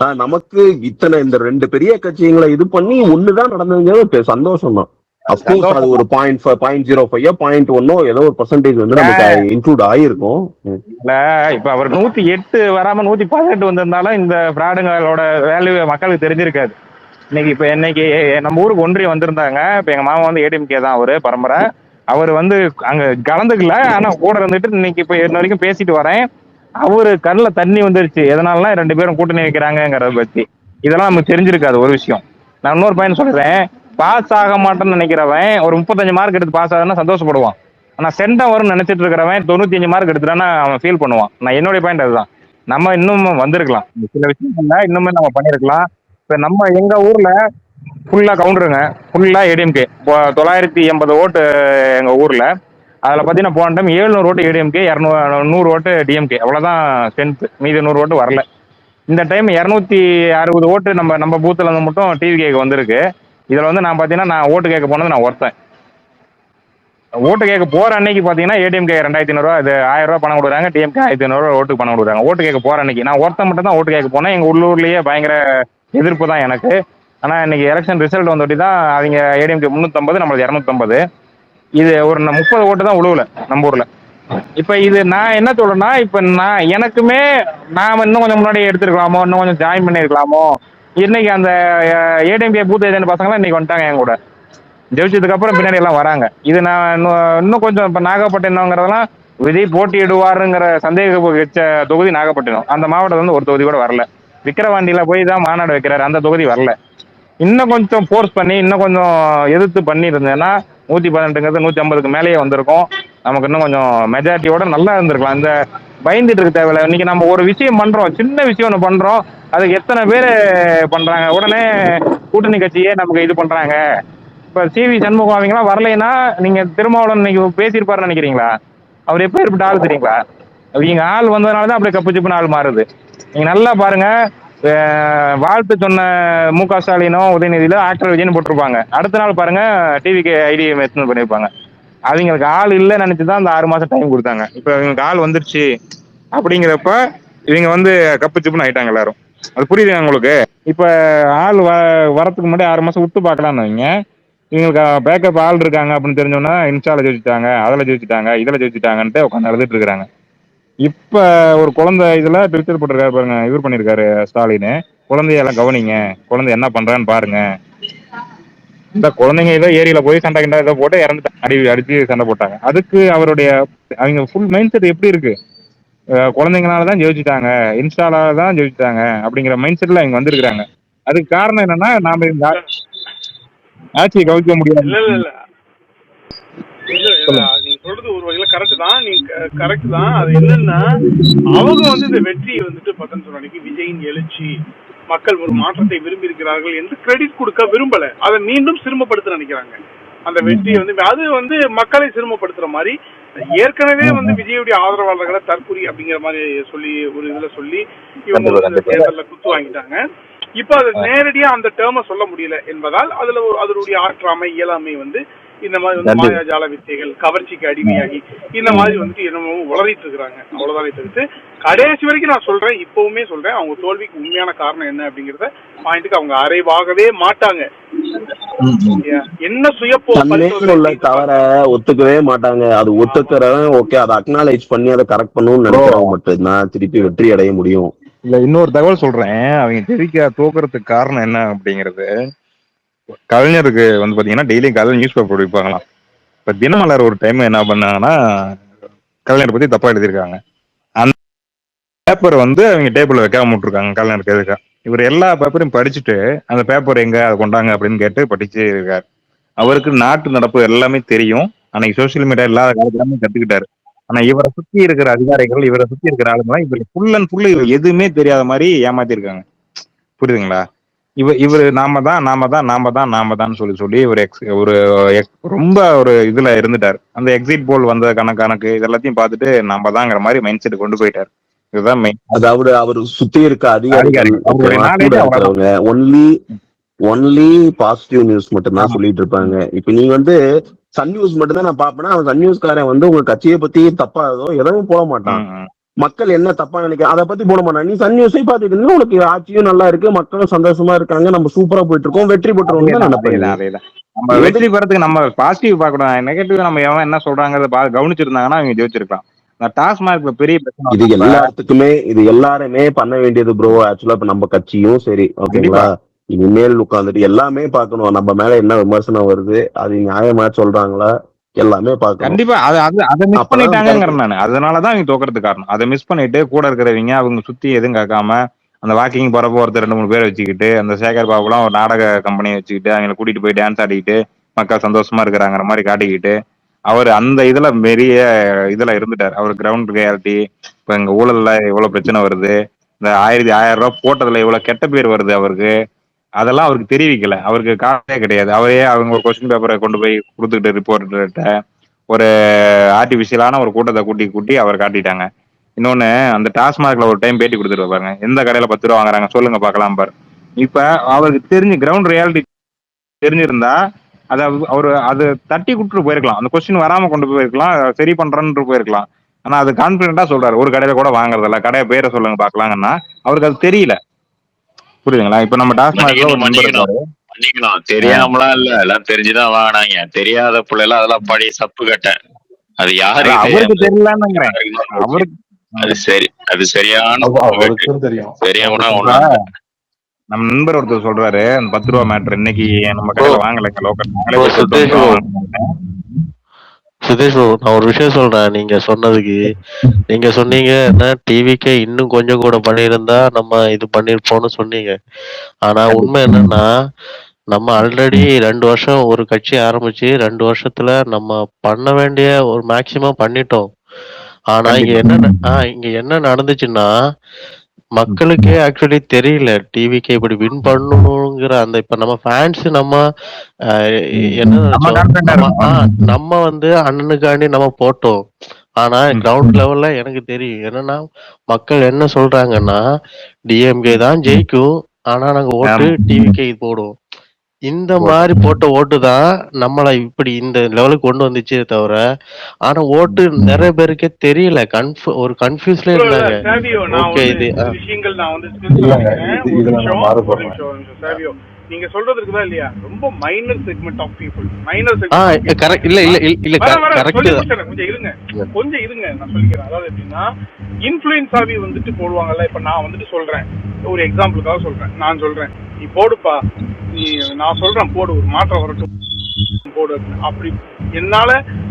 ஆனா நமக்கு இத்தனை இந்த 2 பெரிய கட்சிகளை இது பண்ணி ஒண்ணுதான் நடந்ததுங்கிறது சந்தோஷம் தான். அப்கோர்ஸ் அது ஒரு 0.05 0.1 ஏதோ ஒரு பர்சன்டேஜ் வந்து நமக்கு இன்க்ளூட் ஆயிருக்கும். இல்ல இப்ப அவர் 108 வராம 118 வந்திருந்தாலும் இந்த பிராடுங்களோட வேல்யூ மக்களுக்கு தெரிஞ்சிருக்காது. இன்னைக்கு நம்ம ஊருக்கு ஒன்றியம் வந்திருந்தாங்க. இப்ப எங்க மாமா வந்து ஏடிஎம்கே தான் அவரு பரம்பரை. அவர் வந்து அங்க கலந்துக்கல, ஆனா கூட இருந்துட்டு இன்னைக்கு இப்ப இன்ன வரைக்கும் பேசிட்டு வரேன். அவரு கண்ணுல தண்ணி வந்துருச்சு. எதனாலலாம் 2 பேரும் கூட்டணி வைக்கிறாங்கிறத பத்தி. இதெல்லாம் நமக்கு தெரிஞ்சிருக்காது ஒரு விஷயம். நான் இன்னொரு பையன் சொல்றேன், பாஸ் ஆக மாட்டேன்னு நினைக்கிறவன் ஒரு 35 மார்க் எடுத்து பாஸ் ஆகுதுன்னா சந்தோஷப்படுவான். ஆனா சென்டம் வரும்னு நினைச்சிட்டு இருக்கிறவன் 95 மார்க் எடுத்துட்டான்னா அவன் ஃபீல் பண்ணுவான். நான் என்னுடைய பாயிண்ட் அதுதான். நம்ம இன்னும் வந்திருக்கலாம், சில விஷயங்கள்ல இன்னுமே நம்ம பண்ணிருக்கலாம். இப்ப நம்ம எங்க ஊர்ல ஃபுல்லா கவுண்டருங்க, ஃபுல்லா ஏடிஎம்கே. 980 ஓட்டு எங்க ஊர்ல. அதுல பாத்தீங்கன்னா போன டைம் 700 ஓட்டு ஏடிஎம்கே, 100 ஓட்டு டிஎம்கே, அவ்வளவுதான் ஸ்ட்ரென்த். மீதி 100 ஓட்டு வரல. இந்த டைம் 260 ஓட்டு நம்ம பூத்துல இருந்து மட்டும் டிவி கேக்கு வந்திருக்கு. இதுல வந்து நான் பாத்தீங்கன்னா நான் ஓட்டு கேட்க போனது நான் ஒருத்தன். ஓட்டு கேட்க போற அன்னைக்கு பாத்தீங்கன்னா ஏடிஎம்கே 2500 ரூபா, இது 1000 ரூபாய் பணம் கொடுக்குறாங்க, டிஎம்கே 1500 ரூபா ஓட்டுக்கு பணம் கொடுக்குறாங்க. ஓட்டு கேட்க போற அன்னைக்கு நான் ஒருத்தன் மட்டும் தான் ஓட்டு கேட்க போனேன். எங்க உள்ளூர்லயே பயங்கர எதிர்ப்பு தான் எனக்கு. ஆனா இன்னைக்கு எலெக்ஷன் ரிசல்ட் வந்தோட்டி தான் அவங்க ஏடிஎம்கே 350, நம்மளுக்கு 250. இது ஒரு 30 ஓட்டு தான் உழுவுல நம்ம ஊர்ல. இப்ப இது நான் என்ன சொல்றேன்னா, இப்ப நான் எனக்குமே நாம இன்னும் கொஞ்சம் முன்னாடி எடுத்துருக்கலாமோ, இன்னும் கொஞ்சம் ஜாயின் பண்ணிருக்கலாமோ. இன்னைக்கு அந்த ஏடிஎம்கே பூத் ஏஜென்ட் பசங்களாம் இன்னைக்கு வந்துட்டாங்க என் கூட. ஜெயிச்சதுக்கு அப்புறம் பின்னாடி எல்லாம் வராங்க. இது நான் இன்னும் கொஞ்சம் இப்ப நாகப்பட்டினம்ங்கிறதெல்லாம் விஜய் போட்டியிடுவாருங்கிற சந்தேக வச்ச தொகுதி நாகப்பட்டினம். அந்த மாவட்டத்துல வந்து ஒரு தொகுதி கூட வரல. விக்கிரவாண்டியில போய் தான் மாநாடு வைக்கிறாரு, அந்த தொகுதி வரல. இன்னும் கொஞ்சம் ஃபோர்ஸ் பண்ணி இன்னும் கொஞ்சம் எதிர்த்து பண்ணி இருந்தேன்னா 118ங்கிறது 150க்கு மேலேயே வந்திருக்கும். நமக்கு இன்னும் கொஞ்சம் மெஜாரிட்டியோட நல்லா இருந்திருக்கலாம். இந்த பயந்துட்டு இருக்க தேவையில்ல. இன்னைக்கு நம்ம ஒரு விஷயம் பண்றோம், சின்ன விஷயம் ஒன்று பண்றோம், அதுக்கு எத்தனை பேர் பண்றாங்க. உடனே கூட்டணி கட்சியே நமக்கு இது பண்றாங்க. இப்ப சிவி சண்முகம் அவங்கலாம் வரலைன்னா நீங்க திருமாவளவன் இன்னைக்கு பேசியிருப்பாருன்னு நினைக்கிறீங்களா? அவர் எப்ப ஏற்பட்ட ஆள் தெரியுங்களா? அவங்க ஆள் வந்ததுனாலதான் அப்படியே கப்பு சிப்புன்னு ஆள் மாறுது. நீங்க நல்லா பாருங்க, வாழ்த்து சொன்ன மு.க. ஸ்டாலினும் உதயநிதியில ஆக்டர் விஜய்னு போட்டிருப்பாங்க. அடுத்த நாள் பாருங்க டிவிக்கு ஐடி மெசேஜ் பண்ணிருப்பாங்க. அவங்களுக்கு ஆள் இல்லைன்னு நினைச்சுதான் அந்த 6 மாசம் டைம் கொடுத்தாங்க. இப்ப இவங்களுக்கு ஆள் வந்துருச்சு அப்படிங்கிறப்ப இவங்க வந்து கப்பு சிப்புன்னு ஆயிட்டாங்க எல்லாரும். அது புரியுது உங்களுக்கு? இப்ப ஆள் வரத்துக்கு முன்னாடி 6 மாசம் விட்டு பார்க்கலான்னு வைங்க. இவங்களுக்கு பேக்கப் ஆள் இருக்காங்க அப்படின்னு தெரிஞ்சோன்னா இன்ஸ்டால ஜெயிச்சுட்டாங்க, அதில் ஜெயிச்சுட்டாங்க, இதில் ஜெயிச்சுட்டாங்கன்ட்டு உட்காந்து எழுதிட்டு இருக்கிறாங்க. இப்ப ஒரு குழந்தை இதுல பிக்சர் போட்டிருக்காரு பாருங்க, இவர் பண்ணிருக்காரு ஸ்டாலின். குழந்தையெல்லாம் கவனிங்க, குழந்தை என்ன பண்றான்னு பாருங்க. இந்த குழந்தைங்க ஏதோ ஏரியில போய் சண்டை கிண்டா ஏதோ போட்டு இறந்துட்டாங்க, அடிச்சு சண்டை போட்டாங்க. அதுக்கு அவருடைய அவங்க ஃபுல் மைண்ட் செட் எப்படி இருக்கு? குழந்தைங்களாலதான் ஜெயிச்சுட்டாங்க, இன்ஸ்டால தான் ஜெயிச்சுட்டாங்க அப்படிங்கிற மைண்ட் செட்ல அவங்க வந்திருக்கிறாங்க. அதுக்கு காரணம் என்னன்னா, நாம இந்த ஆட்சியை கவிக்க முடியாது. நீங்க சொல்றது ஒரு வகையில கரெக்ட் தான். நீங்க கரெக்ட் தான். அது என்னன்னா, அவங்க வந்து இந்த வெற்றியை வந்துட்டு 19 அன்னைக்கு விஜயின் எழுச்சி, மக்கள் ஒரு மாற்றத்தை விரும்பி இருக்கிறார்கள் என்று கிரெடிட் கொடுக்க விரும்பல. அதை மீண்டும் சிறுமப்படுத்த நினைக்கிறாங்க. அந்த வெற்றியை வந்து அது வந்து மக்களை சிறுமப்படுத்துற மாதிரி, ஏற்கனவே வந்து விஜயுடைய ஆதரவாளர்களை தற்கொலை அப்படிங்கிற மாதிரி சொல்லி ஒரு இதுல சொல்லி இவங்க வந்து தேர்தல்ல குத்து வாங்கிட்டாங்க. இப்ப அது நேரடியா அந்த டேர்மை சொல்ல முடியல என்பதால் அதுல அதனுடைய ஆற்றாமை இயலாமை வந்து இந்த மாதிரி வந்து மாயாஜால வித்தைகள், கவர்ச்சிக்கு அடிமையாகி இந்த மாதிரி வந்துட்டு என்னமோ உளறிட்டு இருக்கிறாங்க. அவ்வளவுதானே தவிர்த்து கடைசி வரைக்கும் நான் சொல்றேன், இப்பவுமே சொல்றேன், அவங்க தோல்விக்கு உண்மையான காரணம் என்ன அப்படிங்கறத பாயிண்ட்டுக்கு அவங்க அறைவாகவே மாட்டாங்க. என்ன சுயப்போல தவிர ஒத்துக்கவே மாட்டாங்க. அது ஒத்துக்கிறவன் ஓகே, அதை அக்னாலேஜ் பண்ணி அதை கரெக்ட் பண்ணணும்னு நினைக்கிறவங்க மட்டும்தான் திருப்பி வெற்றி அடைய முடியும். இல்ல, இன்னொரு தகவல் சொல்றேன். அவங்க ஜெயிக்க தோக்குறதுக்கு காரணம் என்ன அப்படிங்கிறது, கலைஞருக்கு வந்து பாத்தீங்கன்னா டெய்லியும் காலையில் நியூஸ் பேப்பர் படிப்பாங்களாம். இப்ப தினமலர் ஒரு டைம் என்ன பண்ணாங்கன்னா கலைஞரை பத்தி தப்பா எழுதியிருக்காங்க. அந்த பேப்பர் வந்து அவங்க டேபிள்ல வைக்காம விட்டுருக்காங்க கலைஞருக்கு எதுக்கா. இவர் எல்லா பேப்பரையும் படிச்சுட்டு அந்த பேப்பர் எங்க அதை கொண்டாங்க அப்படின்னு கேட்டு படிச்சு இருக்காரு. அவருக்கு நாட்டு நடப்பு எல்லாமே தெரியும். அன்னைக்கு சோசியல் மீடியா இல்லாத காலத்துல கத்துக்கிட்டாரு. ஆனா இவரை சுத்தி இருக்கிற அதிகாரிகள், இவரை சுத்தி இருக்கிற ஆளுங்க இவர் ஃபுல் அண்ட் ஃபுல் இவர் எதுவுமே தெரியாத மாதிரி ஏமாத்திருக்காங்க. புரியுதுங்களா? இவரு நாம தான் சொல்லி ஒரு ரொம்ப ஒரு இதுல இருந்துட்டாரு. அந்த எக்ஸிட் போல் வந்த கணக்கு இதெல்லாத்தையும் பார்த்துட்டு நாம தாங்கிற மாதிரி மைண்ட் செட் கொண்டு போயிட்டாரு. இதுதான் மெயின். அதாவது அவரு சுத்தி இருக்க அதிகாரிகள் ஒன்லி பாசிட்டிவ் நியூஸ் மட்டும் தான் சொல்லிட்டு இருப்பாங்க. இப்ப நீ வந்து சன் நியூஸ் மட்டும் தான் நான் பாப்பேன்னா, அவன் சன் நியூஸ்காரன் வந்து உங்க கட்சியை பத்தி தப்பா எதுவும் போட மாட்டான். மக்கள் என்ன தப்பா நினைக்க அதை பத்தி போட மாட்டாங்க. நீ சன் நியூஸை பாத்துட்டு இருந்தா உனக்கு ஆட்சியும் நல்லா இருக்கு, மக்களும் சந்தோஷமா இருக்காங்க, நம்ம சூப்பரா போயிட்டு இருக்கோம், வெற்றி பெற்றோம். நம்ம வெற்றி பெறதுக்கு நம்ம பாசிட்டிவ் பார்க்கணும், நெகட்டிவ் நம்ம எவன் என்ன சொல்றாங்கிறத கவனிச்சிருந்தாங்கன்னா அவங்க ஜெயிச்சிருக்கலாம். டாஸ்மார்க்ல பெரிய பிரச்சனை இது எல்லாத்துக்குமே, இது எல்லாருமே பண்ண வேண்டியது ப்ரோ. ஆக்சுவலா இப்ப நம்ம கட்சியும் சரி, ஓகேங்களா, இனிமேல் உட்காந்துட்டு எல்லாமே பாக்கணும். நம்ம மேல என்ன விமர்சனம் வருது, அது நியாயமா சொல்றாங்களா, எல்லாமே பாக்கணும். கண்டிப்பா அதை மிஸ் பண்ணிட்டாங்க. நான் அதனாலதான் அவங்க தோக்கறதுக்கு காரணம். அதை மிஸ் பண்ணிட்டு கூட இருக்கிறவங்க அவங்க சுத்தி எதுவும் கேட்காம அந்த வாக்கிங் போறப்போ ஒருத்தர் 2-3 பேர் வச்சுக்கிட்டு, அந்த சேகர் பாபுலாம் ஒரு நாடக கம்பெனியை வச்சுக்கிட்டு அவங்களை கூட்டிட்டு போய் டான்ஸ் ஆடிக்கிட்டு மக்கள் சந்தோஷமா இருக்கிறாங்கிற மாதிரி காட்டிக்கிட்டு அவர் அந்த இதுல பெரிய இதுல இருந்துட்டார். அவர் கிரவுண்ட் ரியாலிட்டி, இப்ப எங்க ஊழல்ல எவ்வளவு பிரச்சனை வருது, இந்த 1000 ரூபாய் போட்டதுல இவ்வளவு கெட்ட பேர் வருது அவருக்கு, அதெல்லாம் அவருக்கு தெரிவிக்கல. அவருக்கு காரணமே கிடையாது. அவரே அவங்க ஒரு கொஸ்டின் பேப்பரை கொண்டு போய் கொடுத்துக்கிட்டு ரிப்போர்ட்டர்கிட்ட ஒரு ஆர்டிபிஷியலான ஒரு கூட்டத்தை கூட்டி அவர் காட்டிட்டாங்க. இன்னொன்னு, அந்த டாஸ்மார்க்ல ஒரு டைம் பேட்டி கொடுத்துட்டு பாருங்க, எந்த கடையில 10 ரூபா வாங்குறாங்க சொல்லுங்க பார்க்கலாம் பாரு. இப்ப அவருக்கு தெரிஞ்சு கிரவுண்ட் ரியாலிட்டி தெரிஞ்சிருந்தா அதை அவரு அதை தட்டி கொடுத்துட்டு போயிருக்கலாம். அந்த கொஸ்டின் வராம கொண்டு போயிருக்கலாம், சரி பண்றேன்னு போயிருக்கலாம். ஆனா அது கான்பிடண்டா சொல்றாரு, ஒரு கடையில கூட வாங்குறதில்ல, கடையை பேரை சொல்லுங்க பாக்கலாங்கன்னா அவருக்கு அது தெரியல. புரியுதுங்களா? இப்ப நம்ம டாஸ்மார்க்ல ஒரு நண்பர் இருக்காரு. தெரியாமலாம் இல்ல, எல்லாம் தெரிஞ்சுதான் வாங்கினாங்க. தெரியாத பிள்ளைலாம் அதெல்லாம் படி சப்பு கட்ட. அது யாரு அவருக்கு தெரியலன்னு அவருக்கு அது சரி, அது சரியான அவருக்கும் தெரியும். தெரியாமனா ஒண்ணு. நம்ம நண்பர் ஒருத்தர் சொல்றாரு, அந்த 10 ரூபா மேட்ரு இன்னைக்கு நம்ம கடையில வாங்கலைங்க லோக்கல். சுதேஷ் நான் ஒரு விஷயம் சொல்றேன். நீங்க சொன்னதுக்கு நீங்க சொன்னீங்க என்ன, டிவிக்கே இன்னும் கொஞ்சம் கூட பண்ணியிருந்தா நம்ம இது பண்ணிருப்போம்னு சொன்னீங்க. ஆனா உண்மை என்னன்னா, நம்ம ஆல்ரெடி 2 வருஷம் ஒரு கட்சி ஆரம்பிச்சு 2 வருஷத்துல நம்ம பண்ண வேண்டிய ஒரு மேக்சிமம் பண்ணிட்டோம். ஆனா இங்க என்ன நடந்துச்சுன்னா, மக்களுக்கே ஆக்சுவலி தெரியல டிவிக்கு இப்படி வின் பண்ணணுங்கிற அந்த இப்ப நம்ம ஃபேன்ஸ் நம்ம என்ன நம்ம வந்து அண்ணனுக்காண்டி நம்ம போட்டோம். ஆனா கிரவுண்ட் லெவல்ல எனக்கு தெரியும் என்னன்னா, மக்கள் என்ன சொல்றாங்கன்னா டிஎம்கே தான் ஜெயிக்கும், ஆனா நாங்க ஓட்டு டிவிக்கு போடுவோம். இந்த மாதிரி போட்ட ஓட்டு தான் நம்மளை இப்படி இந்த லெவலுக்கு கொண்டு வந்துச்சே தவிர, ஆனா ஓட்டு நிறைய பேருக்கே தெரியல, ஒரு கன்ஃபியூஸ்ல இருந்தாங்க. ஓகே இது விஷயங்கள் நான் வந்து நீங்க சொல்றது இருக்குதா இல்லையா, ரொம்ப minor segment of people, minor segment. Correct. இல்ல கரெக்ட். கொஞ்சம் இருங்க நான் சொல்லிக்கிறேன். அதாவது எப்படின்னா, இன்ஃப்ளூயன்ஸ் ஆகி வந்துட்டு போடுவாங்கல்ல. இப்ப நான் வந்துட்டு சொல்றேன், ஒரு எக்ஸாம்பிளுக்காக சொல்றேன், நான் சொல்றேன் நீ போடுப்பா, நீ நான் சொல்றேன் போடு, ஒரு மாற்றம் வரட்டும் போடு. அப்படி என்னால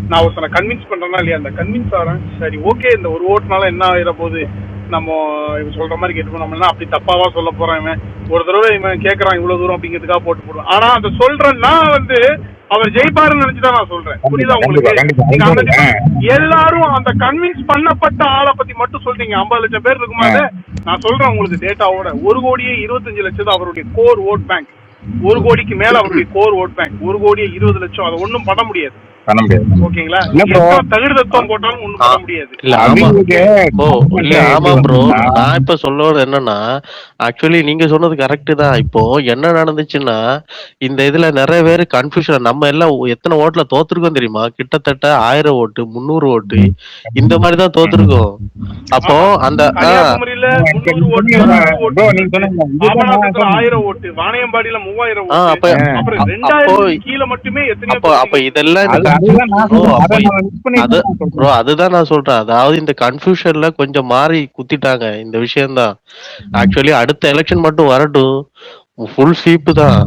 நான் ஒருத்தனை கன்வின்ஸ் பண்றேன்னா இல்லையா, அந்த கன்வின்ஸ் ஆகிறேன். சரி ஓகே, இந்த ஒரு ஓட்டுனால என்ன ஆகிற போகுது, நம்ம இவன் சொல்ற மாதிரி கேட்டு நம்ம அப்படி தப்பாவா சொல்ல போறான், இவன் ஒரு தடவை இவன் கேட்கறான் இவ்வளவு தூரம் அப்படிங்கிறதுக்காக போட்டு போடுவான். ஆனா அந்த சொல்றேன்னா வந்து அவர் ஜெயிப்பாருன்னு நினைச்சுதான் நான் சொல்றேன். புரியுதா உங்களுக்கு? எல்லாரும் அந்த கன்வின்ஸ் பண்ணப்பட்ட ஆளை பத்தி மட்டும் சொல்றீங்க. 50 லட்சம் பேர் இருக்கும்போது நான் சொல்றேன் உங்களுக்கு டேட்டாவோட 1,25,00,000 தான் அவருடைய கோர் ஓட் பேங்க். 1 கோடிக்கு மேல அவருடைய கோர் ஓட் பேங்க். 1,20,00,000. அதை ஒன்னும் பண்ண முடியாது. ஓகேங்களா? தகுதித்தம் போட்டாலும் ஒண்ணும் பண்ண முடியாது. ஆமா ப்ரோ, நான் இப்ப சொல்றது என்னன்னா, ஆக்சுவலி நீங்க சொன்னது கரெக்ட் தான். இப்போ என்ன நடந்துச்சுன்னா, இந்த இதுல நிறைய பேர் கன்ஃபியூஷன். நம்ம எல்லாம் எத்தனை ஓட்டுல தோத்துருக்கோம் தெரியுமா? கிட்டத்தட்ட 1000 ஓட்டு 300 ஓட்டு இந்த மாதிரிதான் தோத்துருக்கோம். அப்போ அந்த 1000 ஓட்டு, வாணியம்பாடியில 3000 ஓட்டு, அப்புறம் 2000 கீழ மட்டுமே எத்தனை. அப்ப இதெல்லாம் அதுதான் நான் சொல்றேன். அதாவது இந்த கன்ஃபியூஷன்ல கொஞ்சம் மாறி குத்திட்டாங்க. இந்த விஷயம்தான் ஆக்சுவலி அடுத்த எலெக்ஷன் மட்டும் வரட்டும், ஃபுல் ஸ்வீப் தான்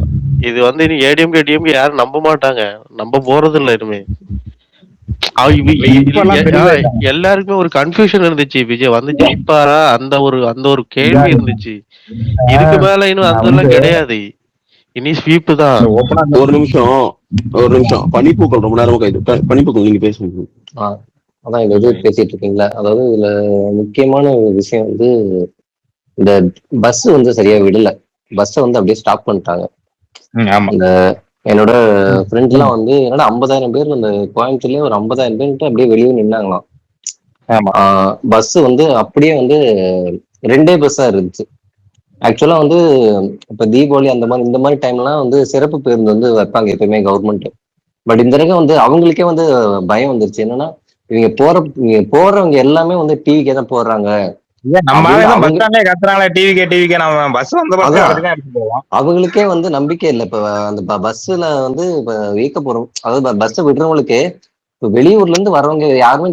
இது. வந்து இனி ஏடிஎம்கே டிஎம்கே யாரும் நம்ப மாட்டாங்க, நம்ப போறது இல்ல இனிமே. எல்லாருக்குமே ஒரு கன்ஃபியூஷன் இருந்துச்சு, விஜய் வந்து ஜெயிப்பாரா அந்த ஒரு கேள்வி இருந்துச்சு. இதுக்கு மேல இன்னும் அதெல்லாம் கிடையாது, இனி ஸ்வீப் தான். ஒரு நிமிஷம் பனிப்பூக்கள் ரொம்ப நேரமா கைது. பனிப்பூக்கள் நீங்க பேசுங்க. அதான் இந்த இது பேசிட்டு இருக்கீங்களா, அதாவது இதுல முக்கியமான ஒரு விஷயம் வந்து இந்த பஸ் வந்து சரியா விடல, பஸ்ஸை வந்து அப்படியே ஸ்டாப் பண்ணிட்டாங்க. இந்த என்னோட ஃப்ரெண்ட் எல்லாம் வந்து என்னோட 50,000 பேர் அந்த கோயம்புத்தூர்லயே ஒரு 50,000 பேர்கிட்ட அப்படியே வெளியே நின்னாங்களாம். பஸ் வந்து அப்படியே வந்து 2 பஸ்ஸா இருந்துச்சு. ஆக்சுவலா வந்து இப்ப தீபாவளி அந்த மாதிரி இந்த மாதிரி டைம்லாம் வந்து சிறப்பு பேருந்து வந்து வைப்பாங்க எப்பயுமே கவர்மெண்ட். பட் இந்த தடவை வந்து அவங்களுக்கே வந்து பயம் வந்துருச்சு. என்னன்னா இவங்க போறவங்க எல்லாமே வந்து டிவிக்கே தான் போடுறாங்க. அவங்களுக்கே வந்து நம்பிக்கை இல்லை. இப்ப அந்த பஸ்ல வந்து இப்ப வீக்க போறோம், அதாவது பஸ்ஸை விடுறவங்களுக்கே இப்ப வெளியூர்ல இருந்து வர்றவங்க யாருமே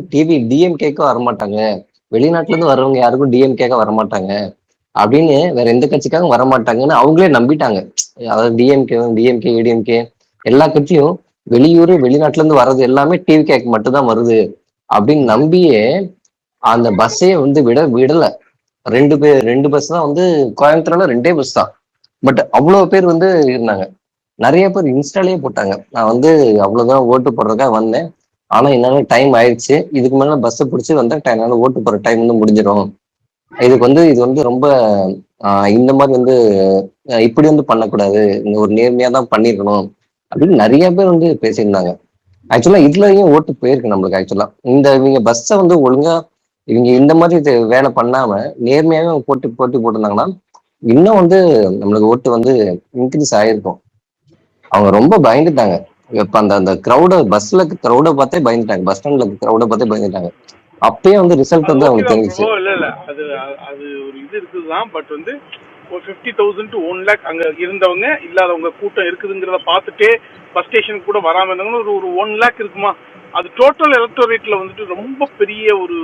டிஎம்கேக்க வரமாட்டாங்க, வெளிநாட்டுல இருந்து வர்றவங்க யாருக்கும் டிஎம்கேக்க வரமாட்டாங்க அப்படின்னு வேற எந்த கட்சிக்காகவும் வரமாட்டாங்கன்னு அவங்களே நம்பிட்டாங்க. அதாவது டிஎம்கே ஏடிஎம்கே எல்லா கட்சியும் வெளியூர் வெளிநாட்டுல இருந்து வர்றது எல்லாமே டிவி கேக்கு மட்டும்தான் வருது அப்படின்னு நம்பியே அந்த பஸ்ஸையே வந்து விடல. ரெண்டு பஸ் தான் வந்து கோயம்புத்தூர்ல 2 பஸ் தான். பட் அவ்வளவு பேர் வந்து இருந்தாங்க. நிறைய பேர் இன்ஸ்டாலே போட்டாங்க, நான் வந்து அவ்வளவுதான் ஓட்டு போடுறதுக்காக வந்தேன், ஆனா என்னால டைம் ஆயிடுச்சு, இதுக்கு மேல பஸ் பிடிச்சி வந்தா என்னால ஓட்டு போடுற டைம் வந்து முடிஞ்சிடும், இது வந்து ரொம்ப இந்த மாதிரி வந்து இப்படி வந்து பண்ணக்கூடாது, இந்த ஒரு நேர்மையா தான் பண்ணிருக்கணும் அப்படின்னு நிறைய பேர் வந்து பேசியிருந்தாங்க. ஆக்சுவலா இதுலயும் ஓட்டு போயிருக்கு நம்மளுக்கு. ஆக்சுவலா இவங்க பஸ்ஸை வந்து ஒழுங்கா இவங்க இந்த மாதிரி வேலை பண்ணாம நேர்மையாவே போட்டு போட்டிருந்தாங்கன்னா இன்னும் வந்து நம்மளுக்கு ஓட்டு வந்து இன்க்ரீஸ் ஆயிருக்கும். அவங்க ரொம்ப பயந்துட்டாங்க. இப்ப அந்த கிரௌட பார்த்தே பயந்துட்டாங்க, பஸ் ஸ்டாண்ட்ல கிரௌட பார்த்தே பயந்துட்டாங்க. அப்பயே வந்து ரிசல்ட் வந்து அவங்க தெரிஞ்சிச்சு. இல்ல அது ஒரு இது இருக்குதுதான். பட் வந்து ஒரு 50,000 to 1 lakh அங்க இருந்தவங்க இல்லாதவங்க கூட்டம் இருக்குதுங்கிறத பார்த்துட்டே பஸ் ஸ்டேஷனுக்கு கூட வராம இருந்தாங்கன்னா ஒரு 1 lakh இருக்குமா? அது டோட்டல் எலக்டோரேட்ல வந்துட்டு ரொம்ப பெரிய ஒரு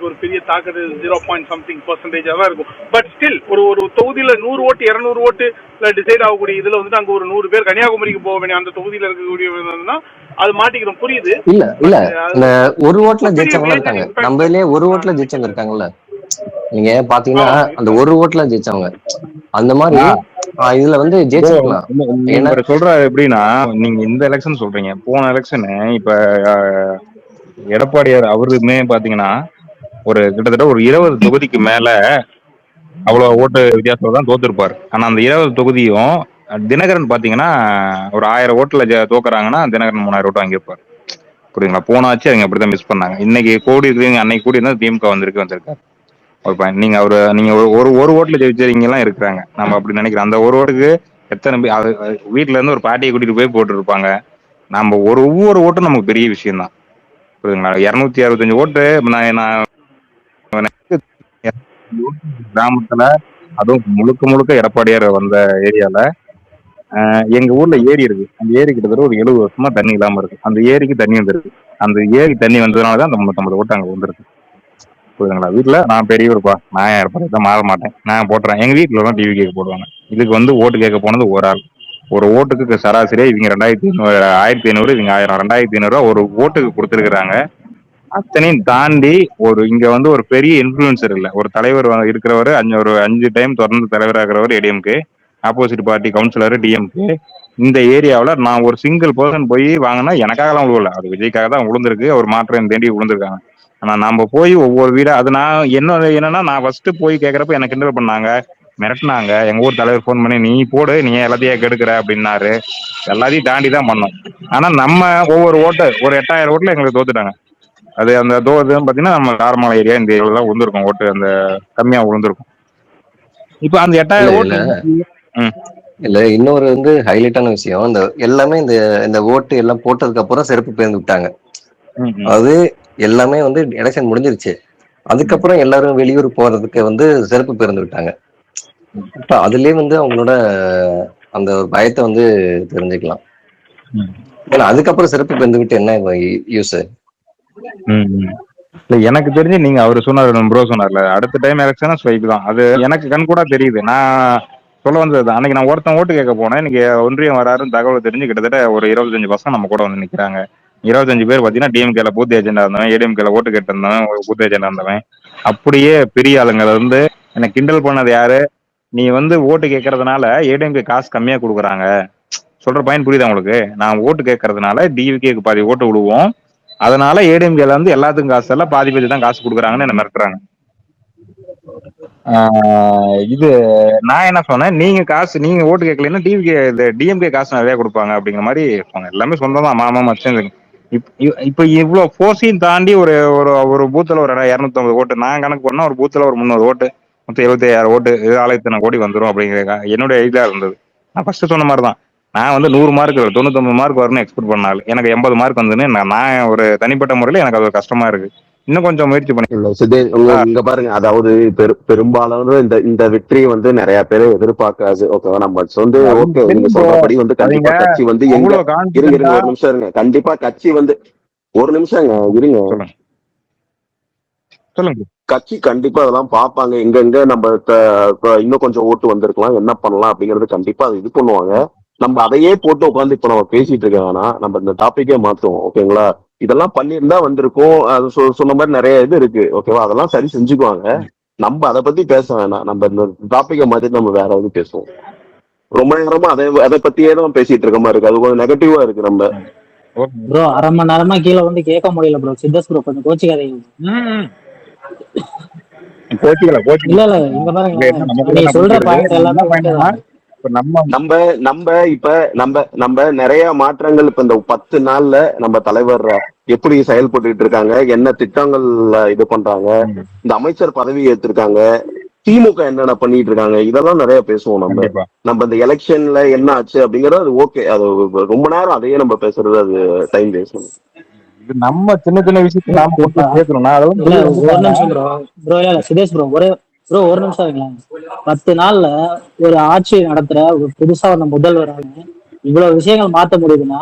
ஒரு பெரிய தாக்கத்து 0.something% தான் இருக்கும். பட் ஸ்டில் ஒரு தொகுதியில 100 ஓட்டு 200 ஓட்டு டிசைட் ஆகக்கூடிய இதுல வந்துட்டு அங்க ஒரு 100 பேர் கன்னியாகுமரிக்கு போக வேண்டிய அந்த தொகுதியில இருக்கக்கூடிய அது மாட்டிக்கிறோம். புரியுது? இல்ல இந்த ஒரு ஓட்டுல ஜெயிச்சவங்க இருக்காங்க, நம்ம இதுலயே ஒரு ஓட்டுல ஜெயிச்சவங்க இருக்காங்கல்ல. நீங்க பாத்தீங்கன்னா அந்த ஒரு ஓட்டுல ஜெயிச்சவங்க அந்த மாதிரி இதுல வந்து ஜெயிச்சிருக்கலாம். சொல்ற எப்படின்னா, நீங்க இந்த எலெக்ஷன் சொல்றீங்க, போன எலெக்ஷன் இப்ப எடப்பாடியார் அவருமே பாத்தீங்கன்னா ஒரு கிட்டத்தட்ட ஒரு 20 தொகுதிக்கு மேல அவ்வளவு ஓட்டு வித்தியாசத்துல தான் தோத்துருப்பாரு. ஆனா அந்த 20 தொகுதியும் தினகரன் பாத்தீங்கன்னா ஒரு 1000 ஓட்டுல தோக்குறாங்கன்னா தினகரன் 3000 ஓட்டு வாங்கியிருப்பாரு. புரியுதுங்களா? போனாச்சு அவங்க அப்படிதான் மிஸ் பண்ணாங்க. இன்னைக்கு கோடி இருக்கு, அன்னைக்கு கூடி இருந்தா திமுக வந்திருக்காரு. நீங்க ஒரு ஓட்டுல ஜெயிச்சவங்க எல்லாம் இருக்கிறாங்க. நம்ம அப்படி நினைக்கிறோம். அந்த ஒரு ஓட்டுக்கு எத்தனை வீட்டுல இருந்து ஒரு பாட்டியை கூட்டிட்டு போய் போட்டு இருப்பாங்க. நம்ம ஒவ்வொரு ஓட்டும் நமக்கு பெரிய விஷயம் தான். புரியுதுங்களா? 265 ஓட்டு கிராமத்துல, அதுவும் முழுக்க எடப்பாடியார் வந்த ஏரியால எங்க ஊர்ல ஏரி இருக்கு. அந்த ஏரி கிட்டத்தட்ட ஒரு 70 வருஷமா தண்ணி இல்லாம இருக்கு. அந்த ஏரிக்கு தண்ணி வந்துருக்கு. அந்த ஏரி தண்ணி வந்ததுனாலதான் அந்த 350 ஓட்டு அங்க வந்துருக்கு. புரியுதுங்களா? வீட்டுல நான் பெரியவருப்பா, நான் எடப்பாடி தான் மாற மாட்டேன், நான் போட்டுறேன். எங்க வீட்டுல தான் டிவி கேட்க போடுவாங்க. இதுக்கு வந்து ஓட்டு கேட்க போனது ஒரு ஆள். ஒரு ஓட்டுக்கு சராசரியா இவங்க 1500 இவங்க 1000, 2500 ஒரு ஓட்டுக்கு கொடுத்துருக்காங்க. அத்தனையும் தாண்டி இங்க வந்து ஒரு பெரிய இன்ஃபுளுசர் இல்ல, ஒரு தலைவர் இருக்கிறவர், ஒரு 5 டைம் தொடர்ந்து தலைவராக இருக்கிறவர் ADMK, opposite party councillor DMK. இந்த ஏரியாவில் நான் ஒரு சிங்கிள் பர்சன் போய் வாங்கினா எனக்காகலாம் விழுவல, அது விஜய்க்காக தான் விழுந்திருக்கு. ஒரு மாற்றம் தேண்டி விழுந்திருக்காங்க. ஆனா நம்ம போய் ஒவ்வொரு வீடா அது நான் என்னன்னா நான் ஃபர்ஸ்ட் போய் கேட்கறப்ப எனக்கு கிண்டல் பண்ணாங்க, மிரட்டினாங்க. எங்க ஊர் தலைவர் போன் பண்ணி நீ போடு, நீ எல்லாத்தையும் கெடுக்கிற அப்படின்னாரு. எல்லாத்தையும் தாண்டி தான் பண்ணோம். ஆனா நம்ம ஒவ்வொரு ஓட்டு ஒரு 8000 ஓட்டுல எங்களுக்கு தோத்துட்டாங்க. அது அந்த தோதுன்னு பாத்தீங்கன்னா நம்ம காரமலை ஏரியா இந்த ஏரியால தான் விழுந்திருக்கும் ஓட்டு, அந்த கம்மியா விழுந்திருக்கும். இப்ப அந்த 8000 ஓட்டு இல்ல இன்னொரு வந்து ஹைலைட்டான விஷயம், இந்த எல்லாமே இந்த ஓட்டு எல்லாம் போட்டதுக்கு அப்புறம் செருப்பு பேர்ந்து விட்டாங்க. அது எல்லாமே வந்து எலெக்ஷன் முடிஞ்சிருச்சு, அதுக்கப்புறம் எல்லாரும் வெளியூர் போறதுக்கு வந்து செருப்பு பேர்ந்து விட்டாங்க. இப்ப அதுலயே வந்து அவங்களோட அந்த பயத்தை வந்து தெரிஞ்சுக்கலாம். ஏன்னா அதுக்கப்புறம் சிறப்பு பேருந்து விட்டு என்ன யூஸ்? இல்ல எனக்கு தெரிஞ்சு நீங்க அவரு சொன்னாரு, ப்ரோ சொன்னார்ல, அடுத்த டைம் எலெக்ஷனா ஸ்ட்ரைக் தான். அது எனக்கு கண் கூட தெரியுது. நான் சொல்ல வந்தது அன்னைக்கு நான் ஒருத்தன் ஓட்டு கேட்க போனேன். இன்னைக்கு ஒன்றியம் வராருன்னு தகவல் தெரிஞ்சு கிட்டத்தட்ட ஒரு 25 பசங்க நம்ம கூட வந்து நிக்கிறாங்க. 25 பேர் பாத்தீங்கன்னா டிஎம்கேல பூத் ஏஜெண்டா இருந்தவன், ஏடிஎம்கேல ஓட்டு கேட்டு இருந்தவன், பூத் ஏஜெண்டா இருந்தவன். அப்படியே பெரிய ஆளுங்களை வந்து என்ன கிண்டல் பண்ணது யாரு, நீ வந்து ஓட்டு கேட்கறதுனால ஏடிஎம்கே காசு கம்மியா கொடுக்குறாங்க. சொல்ற பாயிண்ட் புரியுதா உங்களுக்கு? நான் ஓட்டு கேட்கறதுனால டிவிகேக்கு பாதி ஓட்டு விடுவோம், அதனால ஏடிஎம்கேல வந்து எல்லாத்துக்கும் காசு எல்லாம் பாதி பாதி தான் காசு கொடுக்குறாங்கன்னு என்ன மிரட்டுறாங்க. இது நான் என்ன சொன்னேன், நீங்க ஓட்டு கேட்கலன்னா டிஎம்கே காசு நிறைய கொடுப்பாங்க அப்படிங்கிற மாதிரி சொன்னேன். எல்லாமே சொந்தம் தான், மாமா மச்சன். இப்ப இவ்வளவு போர்ஸையும் தாண்டி ஒரு ஒரு பூத்துல ஒரு 250 ஓட்டு நான் கணக்கு பண்ணா, ஒரு பூத்துல ஒரு 300 ஓட்டு, மொத்தம் 75,000 ஓட்டு, 7,000 கோடி வந்துடும் அப்படிங்கிற என்னுடைய ஐடியா இருந்தது. நான் ஃபர்ஸ்ட் சொன்ன மாதிரிதான், நான் வந்து 100 மார்க் 99 மார்க் வரும்னு எக்ஸ்பெக்ட் பண்ணாலும் எனக்கு 80 மார்க் வந்துன்னு நான் ஒரு தனிப்பட்ட முறையில எனக்கு அது கஷ்டமா இருக்கு. இன்னும் கொஞ்சம் முயற்சி பண்ணி இங்க பாருங்க, அதாவது பெரும்பாலான இந்த வெற்றியை வந்து நிறைய பேரை எதிர்பார்க்காது. ஓகேவா? நம்ம வந்து ஓகே நீங்க சொல்றபடி வந்து கண்டிப்பா கட்சி வந்து எங்க இருங்க ஒரு நிமிஷம் இருங்க, கண்டிப்பா கட்சி வந்து ஒரு நிமிஷம் இருங்க சொல்லுங்க. கட்சி கண்டிப்பா அதெல்லாம் பார்ப்பாங்க, எங்க நம்ம இன்னும் கொஞ்சம் ஓட்டு வந்திருக்கலாம், என்ன பண்ணலாம் அப்படிங்கறது கண்டிப்பா அது இது பண்ணுவாங்க. நம்ம அதையே போட்டு உட்காந்து இப்ப நம்ம பேசிட்டு இருக்காங்கன்னா நம்ம இந்த டாபிக்கே மாத்துவோம். ஓகேங்களா? இதெல்லாம் பண்ணியிருந்தா வந்திருக்கும். அது சொன்ன மாதிரி நிறைய இது இருக்கு. ஓகேவா, அதெல்லாம் சரி செஞ்சுக்குவாங்க. நம்ம அதை பத்தி பேச வேணாம். நம்ம இந்த டாபிக்கை மாதிரி நம்ம வேற எதுவும் பேசுவோம். ரொம்ப நேரமா அதை பத்தியே தான் பேசிட்டு இருக்க மாதிரி இருக்கு. அது கொஞ்சம் நெகட்டிவா இருக்கு. நம்ம ப்ரோ 1/2 மணி நேரமா கீழே வந்து கேட்க முடியல ப்ரோ. சித்தஸ் ப்ரோ கொஞ்சம் கோச்சிக்காதீங்க. இல்ல இங்க பாருங்க, நீங்க சொல்ற பாயிண்ட் எல்லாமே நம்ம நிறைய மாற்றங்கள் இப்ப இந்த 10 நாள்ல நம்ம தலைவர் எப்படி செயல்பட்டு இருக்காங்க, என்ன திட்டங்கள் இது பண்றாங்க, இந்த அமைச்சர் பதவி ஏற்றிருக்காங்க, திமுக என்னென்ன பண்ணிட்டு இருக்காங்க, இதெல்லாம் நிறைய பேசுவோம். நம்ம இந்த எலெக்ஷன்ல என்ன ஆச்சு அப்படிங்கறது அது ஓகே. அது ரொம்ப நேரம் அதையே நம்ம பேசுறது அது டைம் வேஸ்ட். இது நம்ம சின்ன சின்ன விஷயத்த நாம போட்டு கேட்கணும். ஒரு நிமிஷம் ப்ரோ இல்ல சுதேஷ் ப்ரோ ஒரு நிமிஷம் வைங்களேன். 10 நாள்ல ஒரு ஆட்சி நடத்துற ஒரு புதுசா வந்த முதல்வர் இவ்வளவு விஷயங்கள் மாத்த முடியுதுன்னா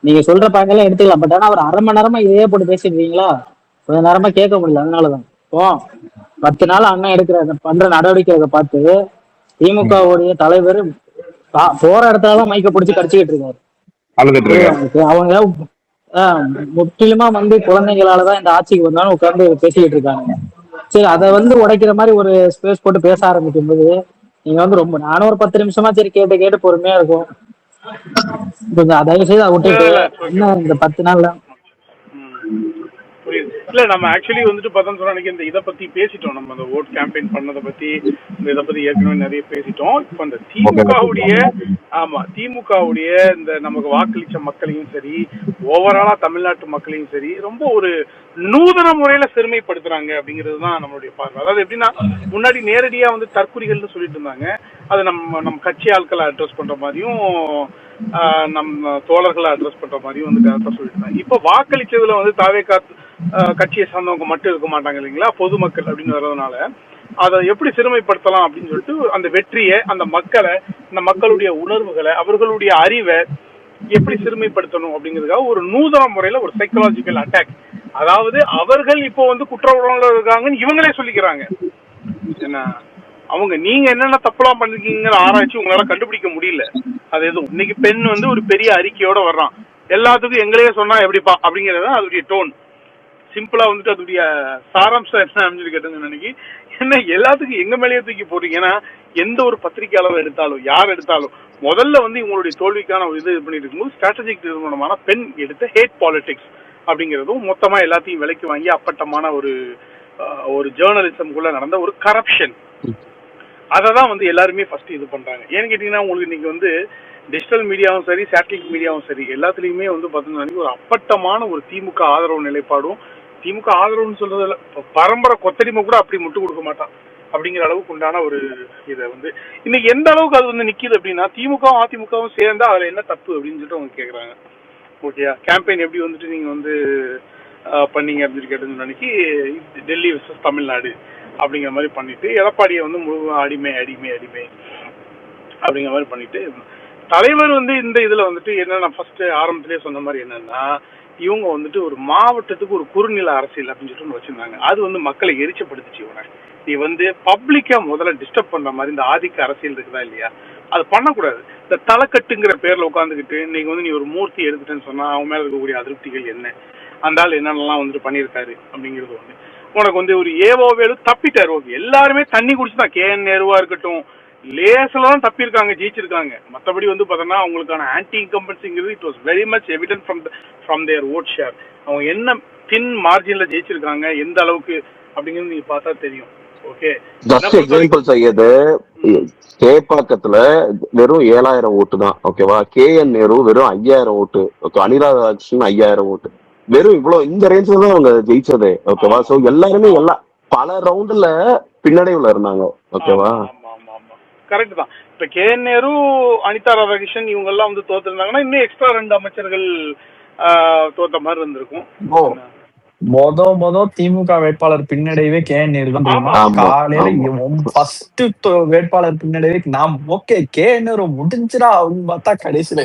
நீங்க சொல்ற பாக்கெல்லாம் எடுத்துக்கலாம். பட் ஆனா ஒரு 1/2 மணி நேரமா இதே போட்டு பேசிட்டு இருக்கீங்களா, கொஞ்ச நேரமா கேட்க முடியல. அதனாலதான் 10 நாள் அண்ணன் எடுக்கிற பண்ற நடவடிக்கைகளை பார்த்து திமுகவுடைய தலைவர் போற இடத்துலதான் மைக்க பிடிச்சி கடிச்சுக்கிட்டு இருக்காரு. அவங்க முற்றிலுமா வந்து குழந்தைங்களாலதான் இந்த ஆட்சிக்கு வந்தாலும் உட்கார்ந்து பேசிக்கிட்டு இருக்காங்க. சரி, அதை வந்து உடைக்கிற மாதிரி ஒரு ஸ்பேஸ் போட்டு பேச ஆரம்பிக்கும் போது நீங்க வந்து ரொம்ப நானும் ஒரு 10 நிமிஷமா சரி கேட்டு பொறுமையா இருக்கும். தயவு செய்து அதை விட்டுட்டு என்ன இந்த 10 நாள்ல இல்ல நம்ம ஆக்சுவலி வந்துட்டு பார்த்தோம்னு சொன்னா இந்த இதை பத்தி பேசிட்டோம். நம்ம அந்த ஓட் கேம்பெயின் பண்ணதை பத்தி இந்த இதை பத்தி ஏற்கனவே நிறைய பேசிட்டோம். இப்ப இந்த திமுகவுடைய இந்த நமக்கு வாக்களிச்ச மக்களையும் சரி, ஓவராலா தமிழ்நாட்டு மக்களையும் சரி ரொம்ப ஒரு நூதன முறையில சிறுமைப்படுத்துறாங்க அப்படிங்கிறது தான் நம்மளுடைய பார்வை. அதாவது எப்படின்னா, முன்னாடி நேரடியா வந்து தற்குறிகள்னு சொல்லிட்டு இருந்தாங்க. அதை நம்ம கட்சி ஆட்களை அட்ரஸ் பண்ற மாதிரியும் நம்ம தோழர்களை அட்ரஸ் பண்ற மாதிரியும் வந்து கரெக்டா சொல்லிட்டு இருந்தாங்க. இப்ப வாக்களிச்சதுல வந்து தாவேகா கட்சியை சார்ந்தவங்க மட்டும் இருக்க மாட்டாங்க இல்லைங்களா, பொதுமக்கள் அப்படின்னு வர்றதுனால அதை எப்படி சிறுமைப்படுத்தலாம் அப்படின்னு சொல்லிட்டு அந்த வெற்றியை, அந்த மக்களை, அந்த மக்களுடைய உணர்வுகளை, அவர்களுடைய அறிவை எப்படி சிறுமைப்படுத்தணும் அப்படிங்கிறதுக்காக ஒரு நூதன முறையில ஒரு சைக்கலாஜிக்கல் அட்டாக். அதாவது அவர்கள் இப்போ வந்து குற்ற உணர்வுல இருக்காங்கன்னு இவங்களே சொல்லிக்கிறாங்க. என்ன அவங்க நீங்க என்னென்ன தப்புலாம் பண்ணிருக்கீங்கிற ஆராய்ச்சி உங்களால கண்டுபிடிக்க முடியல. அது எதுவும் இன்னைக்கு பெண் வந்து ஒரு பெரிய அறிக்கையோட வர்றான், எல்லாத்துக்கும் எங்களையே சொன்னா எப்படிப்பா அப்படிங்கறது அதோடைய டோன். சிம்பிளா வந்துட்டு அதோடைய சாராம்சம் என்ன அப்படின்னு கேட்டுங்க, நினைக்கி என்ன எல்லாத்துக்கும் எங்க மேலேயே தூக்கி போடுறீங்க. ஏன்னா எந்த ஒரு பத்திரிகையாளர் எடுத்தாலும் யார் எடுத்தாலும் முதல்ல வந்து இவங்களுடைய தோல்விக்கான ஒரு இது பண்ணிட்டு இருக்கும்போது ஸ்ட்ராட்டஜிக் நிறுவனமான பெண் எடுத்த ஹேட் பாலிடிக்ஸ் அப்படிங்கிறதும் மொத்தமா எல்லாத்தையும் விலைக்கு வாங்கி அப்பட்டமான ஒரு ஜேர்னலிசம்குள்ள நடந்த ஒரு கரப்ஷன். அதை தான் வந்து எல்லாருமே ஃபர்ஸ்ட் இது பண்றாங்க. ஏன்னு கேட்டீங்கன்னா, உங்களுக்கு இன்னைக்கு வந்து டிஜிட்டல் மீடியாவும் சரி, சேட்டலைட் மீடியாவும் சரி, எல்லாத்துலயுமே வந்து பாத்தீங்கன்னா ஒரு அப்பட்டமான ஒரு திமுக ஆதரவு நிலைப்பாடும், திமுக ஆதரவுன்னு சொல்றதுல பரம்பரை கொத்தடிமை கூட அப்படி முட்டு கொடுக்க மாட்டான் அப்படிங்கிற அளவுக்கு உண்டான ஒரு இதை வந்து இன்னைக்கு எந்த அளவுக்கு அது வந்து நிக்குது அப்படின்னா, திமுகவும் அதிமுகவும் சேர்ந்தா அதுல என்ன தப்பு அப்படின்னு சொல்லிட்டு அவங்க கேக்குறாங்க. ஓகேயா, கேம்பெயின் எப்படி வந்துட்டு நீங்க வந்து பண்ணீங்க அப்படின்னு கேட்டது அன்னைக்கு டெல்லி வெர்சஸ் தமிழ்நாடு அப்படிங்கிற மாதிரி பண்ணிட்டு எடப்பாடியை வந்து முழு அடிமை அடிமை அடிமை அப்படிங்கிற மாதிரி பண்ணிட்டு தலைவர் வந்து இந்த இதுல வந்துட்டு என்னன்னா ஃபர்ஸ்ட் ஆரம்பத்திலேயே சொன்ன மாதிரி என்னன்னா, இவங்க வந்துட்டு ஒரு மாவட்டத்துக்கு ஒரு குறுநில அரசியல் அப்படின்னு சொல்லிட்டு வச்சிருந்தாங்க. அது வந்து மக்களை எரிச்சப்படுத்துச்சு. இவனை நீ வந்து பப்ளிக்கா முதல்ல டிஸ்டர்ப் பண்ற மாதிரி இந்த ஆதிக்க அரசியல் இருக்குதா இல்லையா, அது பண்ணக்கூடாது. இந்த தலைக்கட்டுங்கிற பேர்ல உட்காந்துக்கிட்டு நீங்க வந்து நீ ஒரு மூர்த்தி எடுத்துட்டேன்னு சொன்னா அவன் மேல இருக்கக்கூடிய அதிருப்திகள் என்ன, அந்த ஆள் என்னென்னலாம் வந்துட்டு பண்ணியிருக்காரு அப்படிங்கிறது ஒண்ணு. உனக்கு வந்து ஒரு ஏவோவேலு தப்பிட்டாரு. ஓகே, எல்லாருமே தண்ணி குடிச்சுதான். KN நேருவா இருக்கட்டும், லேஸ்ல தான் தப்பியிருக்காங்க, ஜெயிச்சிருக்காங்க. மற்றபடி வந்து பார்த்தோன்னா அவங்களுக்கான ஆன்டி இன்கம்பன்சிங்கிறது it was very much evident from their vote share. அவங்க என்ன தின் மார்ஜின்ல ஜெயிச்சிருக்காங்க, எந்த அளவுக்கு அப்படிங்கிறது நீங்க பார்த்தா தெரியும். ஓகே, ஜஸ்ட் எக்ஸாம்பிள் செய்யது சேப்பாக்கத்துல வெறும் 7000 ஓட்டு தான். ஓகேவா, KN நேரு வெறும் 5000 ஓட்டு. ஓகே, அனிராதாகிருஷ்ணன் 5000 ஓட்டு. வெறும் இவ்வளவு இந்த ரேஞ்சில தான் அவங்க ஜெயிச்சது. ஓகேவா, சோ எல்லாருமே பல ரவுண்டுல பின்னடைவுல இருந்தாங்க. ஓகேவா, கரெக்ட் தான். இப்ப KN நேரு, அனிதா ராதாகிருஷ்ணன் இவங்க எல்லாம் வந்து தோத்துருந்தாங்கன்னா இன்னும் எக்ஸ்ட்ரா 2 அமைச்சர்கள் தோத்த மாதிரி இருந்திருக்கும். திமுக வேட்பாளர் பின்னடைவே KN நேரு தான் தெரியுமா. காலையில ஃபர்ஸ்ட் வேட்பாளர் பின்னடைவே நாம் ஓகே KN நேரு முடிஞ்சிரா அப்படின்னு பார்த்தா கடைசியில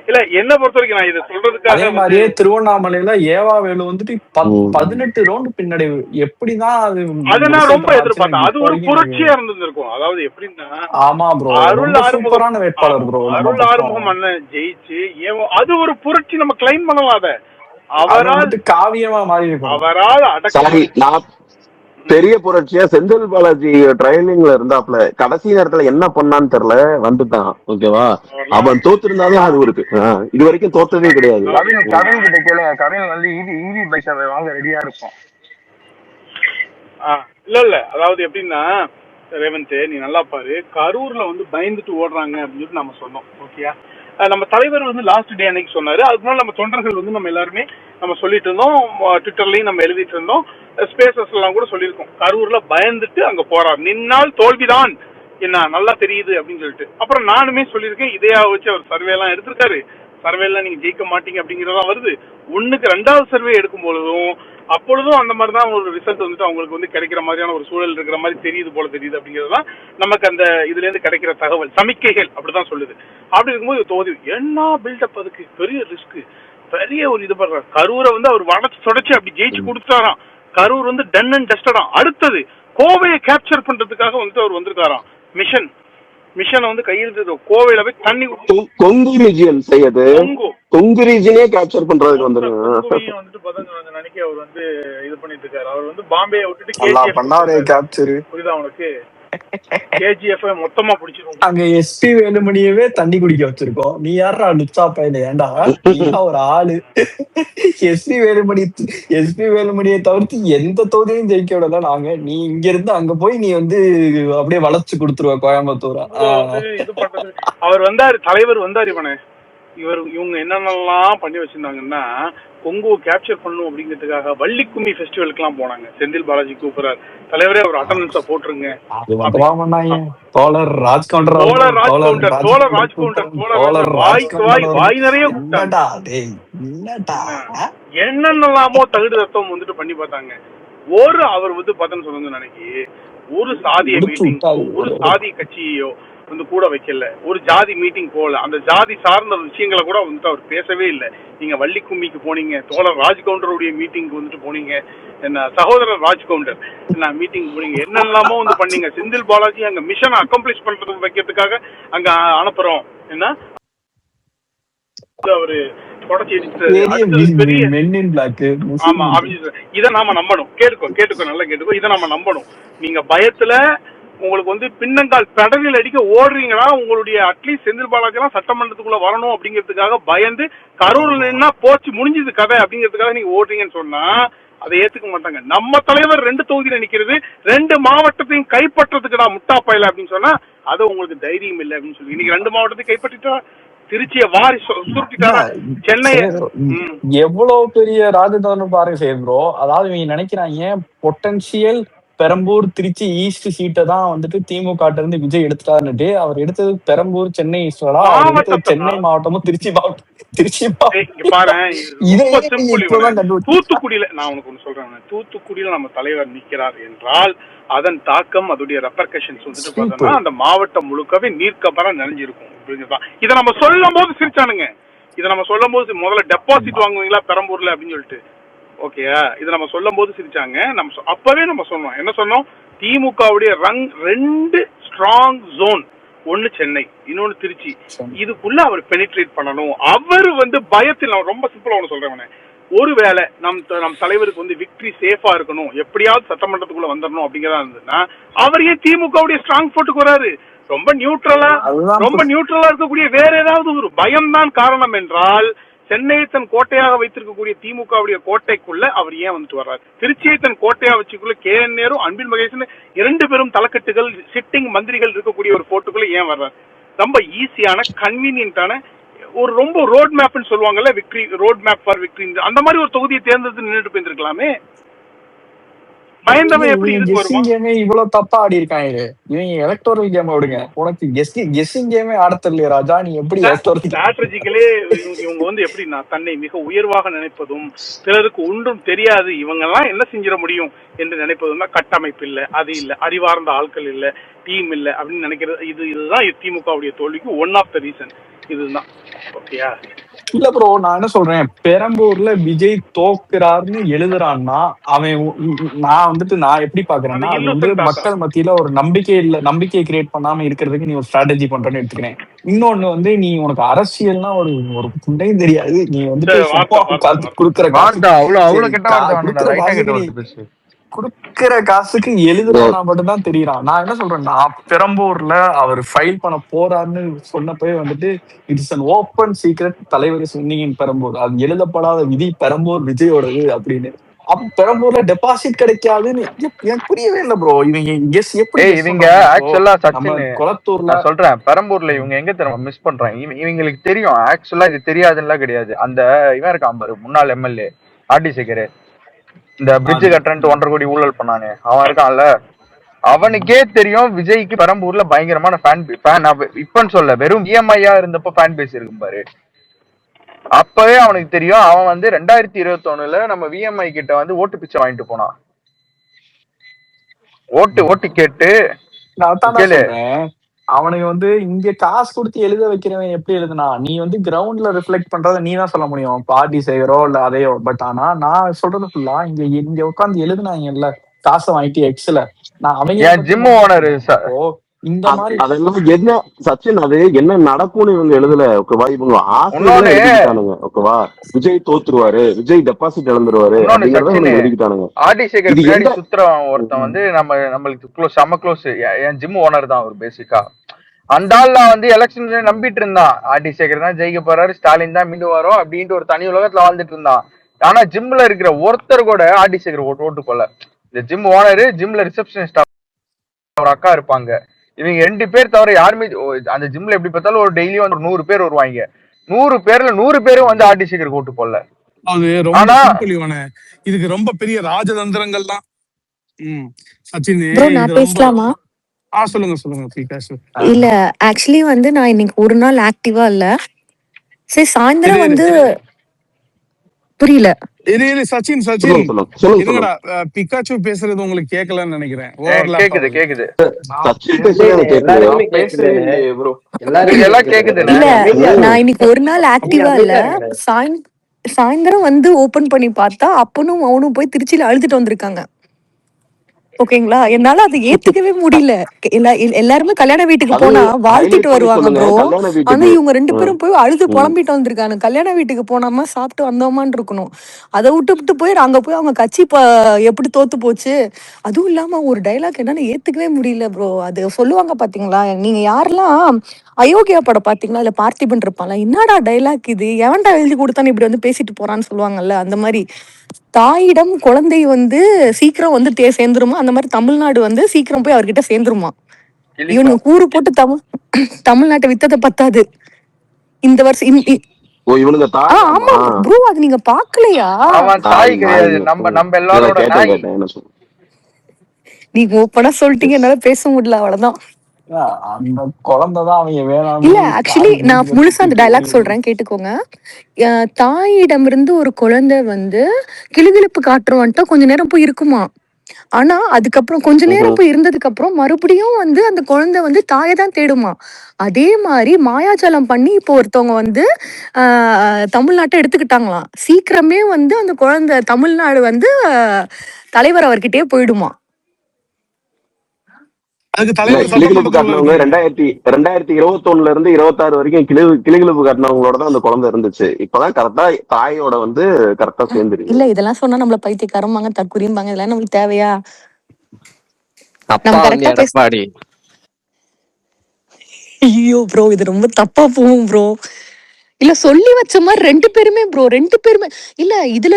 இல்ல என்ன பொறுத்த வரைக்கும் நான் இதை சொல்றதுக்காக அதே மாதிரியே திருவண்ணாமலையில ஏவாவேலு வந்துட்டு 18 ரவுண்டு பின்னடைவு. எப்படிதான் அது நான் ரொம்ப எதிர்பார்த்தேன். அது ஒரு புரட்சியா இருந்திருக்கும். அதாவது எப்படின்னா, ஆமா ப்ரோ, சூப்பரான வேட்பாளர் ப்ரோ. அருள் ஆறுமுகம் அண்ணன் ஜெயிச்சு அது ஒரு புரட்சி, நம்ம கிளைம் பண்ணலாம். அதை அவரால் காவியமா மாறி இருக்கும். அவரால் சாரி, நான் பெரிய புரட்சியா செந்தில் பாலாஜி ட்ரைனிங்ல இருந்தாப்ல, கடைசி நேரத்துல என்ன பண்ணான்னு தெரியல, வந்துட்டான். ஓகேவா, அவன் தோத்திருந்தாலும் அது இருக்கு. இது வரைக்கும் தோத்ததே கிடையாது. கவின் கிட்ட கேளுங்க, கவின் வந்து ஈவி பைக் வாங்க ரெடியா இருக்கும். இல்ல அதாவது எப்படின்னா ரேவந்த், நீ நல்லா பாரு, கரூர்ல வந்து பயந்துட்டு ஓடுறாங்க அப்படின்னு சொல்லிட்டு நம்ம சொன்னோம். ஓகேயா, நம்ம தலைவர் வந்து லாஸ்ட் டே அன்னைக்கு சொன்னாரு. அதுக்கு முன்னாடி நம்ம தொண்டர்கள் வந்து நம்ம எல்லாருமே நம்ம சொல்லிட்டு இருந்தோம், ட்விட்டர்லயும் நம்ம எழுதிட்டு இருந்தோம், ஸ்பேசஸ் எல்லாம் கூட சொல்லியிருக்கோம். கரூர்ல பயந்துட்டு அங்க போறார், நின்னால் தோல்விதான் என்ன நல்லா தெரியுது அப்படின்னு சொல்லிட்டு. அப்புறம் நானுமே சொல்லியிருக்கேன், இதையா வச்சு அவர் சர்வே எல்லாம் எடுத்திருக்காரு, சர்வேல நீங்க ஜெயிக்க மாட்டீங்க அப்படிங்கறதா வருது. 1க்கு 2வது சர்வே எடுக்கும் பொழுதும் அப்பொழுதும் அந்த மாதிரி தான் ஒரு ரிசல்ட் வந்துட்டு அவங்களுக்கு வந்து கிடைக்கிற மாதிரியான ஒரு சூழல் இருக்கிற மாதிரி தெரியுது போல தெரியுது அப்படிங்கிறதுதான் நமக்கு அந்த இதுல இருந்து கிடைக்கிற தகவல், சமிக்கைகள் அப்படிதான் சொல்லுது. அப்படி இருக்கும்போது தோதி என்ன பில்டப், அதுக்கு பெரிய ரிஸ்க், பெரிய ஒரு இது பண்ற. கரூரை வந்து அவர் வடச்சு தொடச்சு அப்படி ஜெயிச்சு கொடுத்துட்டாராம். கரூர் வந்து டன் அண்ட் டஸ்டடாம். அடுத்தது கோவையை கேப்சர் பண்றதுக்காக வந்துட்டு அவர் வந்திருக்காராம். மிஷனை வந்து கையில் கோவையில போய் தண்ணி கொங்கு ரீஜியன் செய்யது, கொங்கு ரீஜியனே கேப்சர் பண்றதுக்கு வந்துட்டு நினைக்க அவர் வந்து இது பண்ணிட்டு இருக்காரு. அவர் வந்து பாம்பே விட்டுட்டு புரியுதா உனக்கு, கேஜிஎஃப் மொத்தமா பிடிச்சிருக்கோம். அங்க எஸ்பி வேலுமணியவே தண்ணி குடிக்க வச்சிருக்கோம். நீ யாரா லுச்சா பையல, ஏண்டா ஒரு ஆளு. எஸ்பி வேலுமணியை தவிர்த்து எந்த தொகுதியும் ஜெயிக்க விடல நாங்க. நீ இங்க இருந்து அங்க போய் நீ வந்து அப்படியே வளைச்சு கொடுத்துருவ கோயம்புத்தூரா. இது பண்றது அவர் வந்தாரு, தலைவர் வந்தாரு. இவங்க என்னென்னலாம் பண்ணி வச்சிருந்தாங்கன்னா, கொங்குவை கேப்சர் பண்ணும் அப்படிங்கிறதுக்காக வள்ளிக்கும்மி ஃபெஸ்டிவலுக்கு எல்லாம் போனாங்க. செந்தில் பாலாஜி கூப்பிடுறாரு, தலைவரே ஒரு அட்டண்டன்ஸா போட்டுருங்க. வாய் நிறைய என்னென்னலாமோ தகுடு தத்துவம் வந்துட்டு பண்ணி பார்த்தாங்க. அவர் வந்து பார்த்தேன்னு சொல்லுங்க, நினைக்கி ஒரு சாதிய மீட்டிங், ஒரு சாதி கட்சியோ வந்து கூட வைக்கல, ஒரு ஜாதி மீட்டிங் போகல, அந்த ஜாதி சார்ந்த விஷயங்களை கூட வந்துட்டு அவர் பேசவே இல்லை. நீங்க வள்ளிக்கும்மிக்கு போனீங்க, தோழர் ராஜ்கவுண்டருடைய மீட்டிங்க்கு வந்துட்டு போனீங்க, என்ன சகோதரர் ராஜ்கவுண்டர் என்ன மீட்டிங் போனீங்க, என்னெல்லாமோ வந்து பண்ணீங்க. செந்தில் பாலாஜி அங்க மிஷனை அக்கம்ப்ளிஷ் பண்றதுக்கு வைக்கிறதுக்காக அங்க அனுப்புறோம். என்ன அவரு இதை நாம நம்பணும். கேட்டுக்கோ நல்லா கேட்டுக்கோ, இதை நாம நம்பணும். நீங்க பயத்துல உங்களுக்கு வந்து பின்னங்கால் பெடலில் அடிக்க ஓடுறீங்கன்னா, உங்களுடைய அட்லீஸ்ட் செந்தில் பாலாஜி எல்லாம் சட்டமன்றத்துக்குள்ள வரணும் அப்படிங்கிறதுக்காக பயந்து கரூர்ல நின்னா போச்சு முடிஞ்சது கதை அப்படிங்கிறதுக்காக நீங்க ஓடுறீங்கன்னு சொன்னா அதை ஏத்துக்க மாட்டாங்க. நம்ம தலைவர் 2 தொகுதியில நிக்கிறது, 2 மாவட்டத்தையும் கைப்பற்றதுக்குடா முட்டா பயல அப்படின்னு சொன்னா அது உங்களுக்கு தைரியம் இல்லை அப்படின்னு சொல்லி இன்னைக்கு 2 மாவட்டத்தையும் கைப்பற்றிட்டா, திருச்சிய வாரி சுருட்டிட்டாரா, சென்னை எவ்வளவு பெரிய ராஜதந்திரம் பாருங்க செய்யறோ. அதாவது இவங்க நினைக்கிறாங்க பொட்டன்சியல் பெரம்பூர் திருச்சி ஈஸ்ட் சீட்டை தான் வந்துட்டு திமுக இருந்து விஜய் எடுத்துட்டாருன்னுட்டு. அவர் எடுத்தது பெரம்பூர் சென்னை ஈஸ்டா, சென்னை மாவட்டமும் திருச்சி மாவட்டம். தூத்துக்குடியில நான் உனக்கு ஒண்ணு சொல்றேன், தூத்துக்குடியில நம்ம தலைவர் நிக்கிறார் என்றால் அதன் தாக்கம், அதோடைய ரெப்பர்கஷன்ஸ் வந்துட்டு பார்த்தோம்னா அந்த மாவட்டம் முழுக்கவே நீர்க்கபரா நிறைஞ்சிருக்கும். இதை நம்ம சொல்லும் போது சிரிச்சானுங்க. இதை நம்ம சொல்லும் போது முதல்ல டெபாசிட் வாங்குவீங்களா பெரம்பூர்ல அப்படின்னு சொல்லிட்டு, ஓகேயா, இதை நம்ம சொல்லும் போது சிரிச்சாங்க. நம்ம அப்பவே நம்ம சொன்னோம், என்ன சொன்னோம், திமுகவுடைய 2 ஸ்ட்ராங் ஜோன், ஒன்னு சென்னை, இன்னொன்னு திருச்சி, இதுக்குள்ள அவர் பெனிட்ரேட் பண்ணணும். அவர் வந்து பயத்தில், நான் ரொம்ப சிம்பிளா ஒண்ணு சொல்றேன், ஒருவேளை நம் தலைவருக்கு வந்து விக்டரி சேஃபா இருக்கணும், எப்படியாவது சட்டமன்றத்துக்குள்ள வந்துடணும் அப்படிங்கிறதா இருந்ததுன்னா அவர் ஏன் திமுகவுடைய ஸ்ட்ராங் போட்டுக்கு வராரு? ரொம்ப நியூட்ரலா இருக்கக்கூடிய வேற ஏதாவது ஒரு பயம்தான் காரணம் என்றால், சென்னையை தன் கோட்டையாக வைத்திருக்கக்கூடிய திமுகவுடைய கோட்டைக்குள்ள அவர் ஏன் வந்துட்டு வர்றாரு? திருச்சியை தன் கோட்டையா வச்சுக்குள்ள KN நேரு, அன்பில் மகேசன் 2 பேரும் தலைக்கட்டுகள் சிட்டிங் மந்திரிகள் இருக்கக்கூடிய ஒரு போர்ட்டுக்குள்ள ஏன் வர்றாரு? ரொம்ப ஈஸியான கன்வீனியன்டான ஒரு ரொம்ப ரோட் மேப்னு சொல்லுவாங்கல்ல, victory road map for victory, அந்த மாதிரி ஒரு தொகுதியை தேர்ந்தெடுத்து நின்றுட்டு போயிருக்கலாமே. பயந்தவன் எப்படி இவ்வளவு தப்பா ஆடி இருக்காங்க. இவங்க எலக்டோரல் கேம் விடுங்க, உனக்கு கெஸ்ஸிங் கேமே ஆட தெரியல ராஜா. நீ எப்படி ஸ்ட்ராட்டஜிக்கலே இவங்க வந்து எப்படின்னா தன்னை மிக உயர்வாக நினைப்பதும், பிறருக்கு ஒன்றும் தெரியாது இவங்க எல்லாம் என்ன செஞ்சிட முடியும் என்று நினைப்பதும் தான். கட்டமைப்பு இல்ல, அது இல்ல, அறிவார்ந்த ஆட்கள் இல்ல, டீம் இல்ல அப்படின்னு நினைக்கிறது. இதுதான் திமுகவுடைய தோல்விக்கு ஒன் ஆஃப் த ரீசன் இதுதான். ஓகேயா? இல்ல ப்ரோ, நான் என்ன சொல்றேன், பெரம்பூர்ல விஜய் தோக்குறாருன்னு எழுதுறான்னா அவன் நான் வந்துட்டு நான் எப்படி பாக்குறேன்னா, அது வந்து மக்கள் மத்தியில ஒரு நம்பிக்கையை கிரியேட் பண்ணாம இருக்கிறதுக்கு நீ ஒரு ஸ்ட்ராட்டஜி பண்றேன்னு எடுத்துக்கிறேன். இன்னொன்னு வந்து நீ உனக்கு அரசியல்னா ஒரு ஒரு புண்டையும் தெரியாது, நீ வந்துட்டு குடுக்கற குடுக்கிற காசுக்கு எழுதுறவனா மட்டும் தான் தெரியறான். நான் என்ன சொல்றேன்னா, பெரம்பூர்ல அவர் ஃபைல் பண்ண போறாருன்னு சொன்னப்பவே வந்துட்டு இட்ஸ் அன் ஓப்பன் சீக்ரெட், தலைவர் சொன்னீங்க பெரம்பூர், அது எழுதப்படாத விதி பெரம்பூர் விஜயோடது அப்படின்னு. அப்ப பெரம்பூர்ல டெபாசிட் கிடைக்காதுன்னு எனக்கு புரியவே இல்லை ப்ரோ. இவங்க கெஸ் எப்படி இவங்க ஆக்சுவலா சச்சின் குளத்தூர்ல நான் சொல்றேன், பெரம்பூர்ல இவங்க எங்க தெரியும் மிஸ் பண்றாங்க. இவங்களுக்கு தெரியும் ஆக்சுவலா இது தெரியாதுன்னா கிடையாது. அந்த இவன் இருக்கான் பாரு, முன்னாள் எம்எல்ஏ ஆர்டி சேகர், இந்த பிரிட்ஜ் கட்டுறன்ட்டு 1.5 கோடி ஊழல் பண்ணானே அவன் இருக்கான்ல, அவனுக்கே தெரியும் விஜய்க்கு பெரம்பூர்ல பயங்கரமான ஃபேன் இப்பன்னு சொல்ல, வெறும் இஎம்ஐயா இருந்தப்போ ஃபேன் பேஸ் இருக்கும் பாரு, அப்பவே அவனுக்கு தெரியும். அவன் வந்து 2021 நம்ம விஎம்ஐ கிட்ட வந்து ஓட்டு பிச்சை வாங்கிட்டு போனான். ஓட்டு கேட்டு அவனுக்கு வந்து இங்க காசு கொடுத்து எழுத வைக்கிறவன் எப்படி எழுதுனா, நீ வந்து கிரவுண்ட்ல ரிஃப்ளெக்ட் பண்றத நீ தான் சொல்ல முடியும், பார்ட்டி செய்யறோ இல்ல அதையோ. பட் ஆனா நான் சொல்றது ஃபுல்லா இங்க உட்காந்து எழுதுனாங்க இல்ல காசை வாங்கிட்டு எக்ஸ்ல, நான் அவங்க ஜிம் ஓனர் இந்த மாதிரி அதெல்லாம் என்ன சச்சின், அது என்ன நடக்கும்னு இவங்க எழுதல. ஓகேவா, இவங்க ஆசையில எழுதிட்டானுங்க. ஓகேவா, விஜய் தோத்துருவாரு, விஜய் டெபாசிட் இழந்துருவாரு அப்படிங்கறத எழுதிட்டானுங்க. ஆர்டி சேகர் பின்னாடி சுத்துறவன் ஒருத்தன் வந்து நம்மளுக்கு செம க்ளோஸ், என் ஜிம் ஓனர் தான் அவர் பேசிக்கா. அந்த ஆள் நான் வந்து எலெக்ஷன் நம்பிட்டு இருந்தான், ஆர்டி சேகர் தான் ஜெயிக்க போறாரு, ஸ்டாலின் தான் மீண்டு வரும் அப்படின்ட்டு ஒரு தனி உலகத்துல வாழ்ந்துட்டு இருந்தான். ஆனா ஜிம்ல இருக்கிற ஒருத்தர் கூட ஆர்டி சேகர் ஓட்டு போல. இந்த ஜிம் ஓனரு, ஜிம்ல ரிசப்ஷனிஸ்ட் ஒரு அக்கா இருப்பாங்க, இவங்க 2 பேர் தவிர யாருமே அந்த ஜிம்ல எப்படி பார்த்தாலும் ஒரு டெய்லியும் வந்து 100 பேர் வருவாங்க. 100 பேர்ல 100 பேரும் வந்து ஆர்டி சேகர் ஓட்டு போடல. அது ரொம்ப இதுக்கு ரொம்ப பெரிய ராஜதந்திரங்கள் தான். சச்சின் நான் பேசலாமா? சொல்லுங்க. இல்ல ஆக்சுவலி வந்து நான் இன்னைக்கு ஒரு நாள் ஆக்டிவா இல்ல. சரி சாயந்தரம் வந்து புரியல. சச்சின் இருங்கடா, பிகாச்சு பேசுறது உங்களுக்கு கேட்கலன்னு நினைக்கிறேன். கேக்குது இல்ல நான் இன்னைக்கு ஒரு நாள் ஆக்டிவா இல்ல. சாயந்தரம் வந்து ஓபன் பண்ணி பார்த்தா அப்பனும் அவனும் போய் திருச்சியில அழுதுட்டு வந்திருக்காங்க. ஓகேங்களா, என்னால அதை ஏத்துக்கவே முடியல. எல்லாருமே கல்யாண வீட்டுக்கு போனா வாழ்த்திட்டு வருவாங்க ப்ரோ, ஆனா இவங்க 2 பேரும் போய் அழுது புலம்பிட்டு வந்திருக்காங்க. கல்யாண வீட்டுக்கு போனாமா சாப்பிட்டு வந்தோமான்னு இருக்கணும், அதை விட்டு போய் அங்க போய் அவங்க கட்சி எப்படி தோத்து போச்சு. அதுவும் இல்லாம ஒரு டைலாக் என்னால ஏத்துக்கவே முடியல ப்ரோ. அது சொல்லுவாங்க பாத்தீங்களா, நீங்க யாரெல்லாம் அயோக்கியா படம் பாத்தீங்களா, இல்ல பார்த்திபன் இருப்பான்ல, என்னடா டைலாக் இது, எவன்டா எழுதி கொடுத்தான்னு இப்படி வந்து பேசிட்டு போறான்னு சொல்லுவாங்கல்ல, அந்த மாதிரி தாயிடம் குழந்தை வந்து சீக்கிரம் வந்து சேர்ந்துருமா, அந்த மாதிரி தமிழ்நாடு வந்து சீக்கிரம் போய் அவர்கிட்ட சேர்ந்துருமா. இவனுக்கு கூறு போட்டு தமிழ்நாட்டை வித்ததை பத்தாது இந்த வருஷம். ஆமா ப்ரோ, அது நீங்க பாக்கலையா? நீங்க ஓப்பனா சொல்லிட்டீங்க, என்னால பேச முடியல, அவ்வளவுதான். அந்த குழந்தைதான் அவங்க வேணாம். இல்ல ஆக்சுவலி நான் முழுசா அந்த டைலாக் சொல்றேன், கேட்டுக்கோங்க. தாயிடமிருந்து ஒரு குழந்தை வந்து கிளுகிளுப்பு காட்டுறவன்ட்ட கொஞ்ச நேரம் போய் இருக்குமா, ஆனா அதுக்கப்புறம் கொஞ்ச நேரம் போய் இருந்ததுக்கு அப்புறம் மறுபடியும் வந்து அந்த குழந்தை வந்து தாயை தான் தேடுமா. அதே மாதிரி மாயாஜாலம் பண்ணி இப்போ ஒருத்தவங்க வந்து தமிழ்நாட்டை எடுத்துக்கிட்டாங்களாம். சீக்கிரமே வந்து அந்த குழந்தை தமிழ்நாடு வந்து தலைவர் அவர்கிட்டயே போயிடுமா. கிளிகிழப்பு காட்டினவங்க 2021 இருந்து 26 வரைக்கும் கிளிகிழப்பு காட்டினவங்களோட தான் அந்த குழந்தை இருந்துச்சு. இப்பதான் கரெக்டா தாயோட வந்து கரெக்டா சேர்ந்துருக்கு. இல்ல இதெல்லாம் சொன்னா நம்மள பைத்தியக்காரம்பாங்க, தற்குறிம்பாங்க, இதெல்லாம் நம்மளுக்கு தேவையா? ஐயோ ப்ரோ, இது ரொம்ப தப்பா போகும் ப்ரோ. இல்ல சொல்லி வச்ச மாதிரி 2 பேருமே ப்ரோ, 2 பேருமே இல்ல இதுல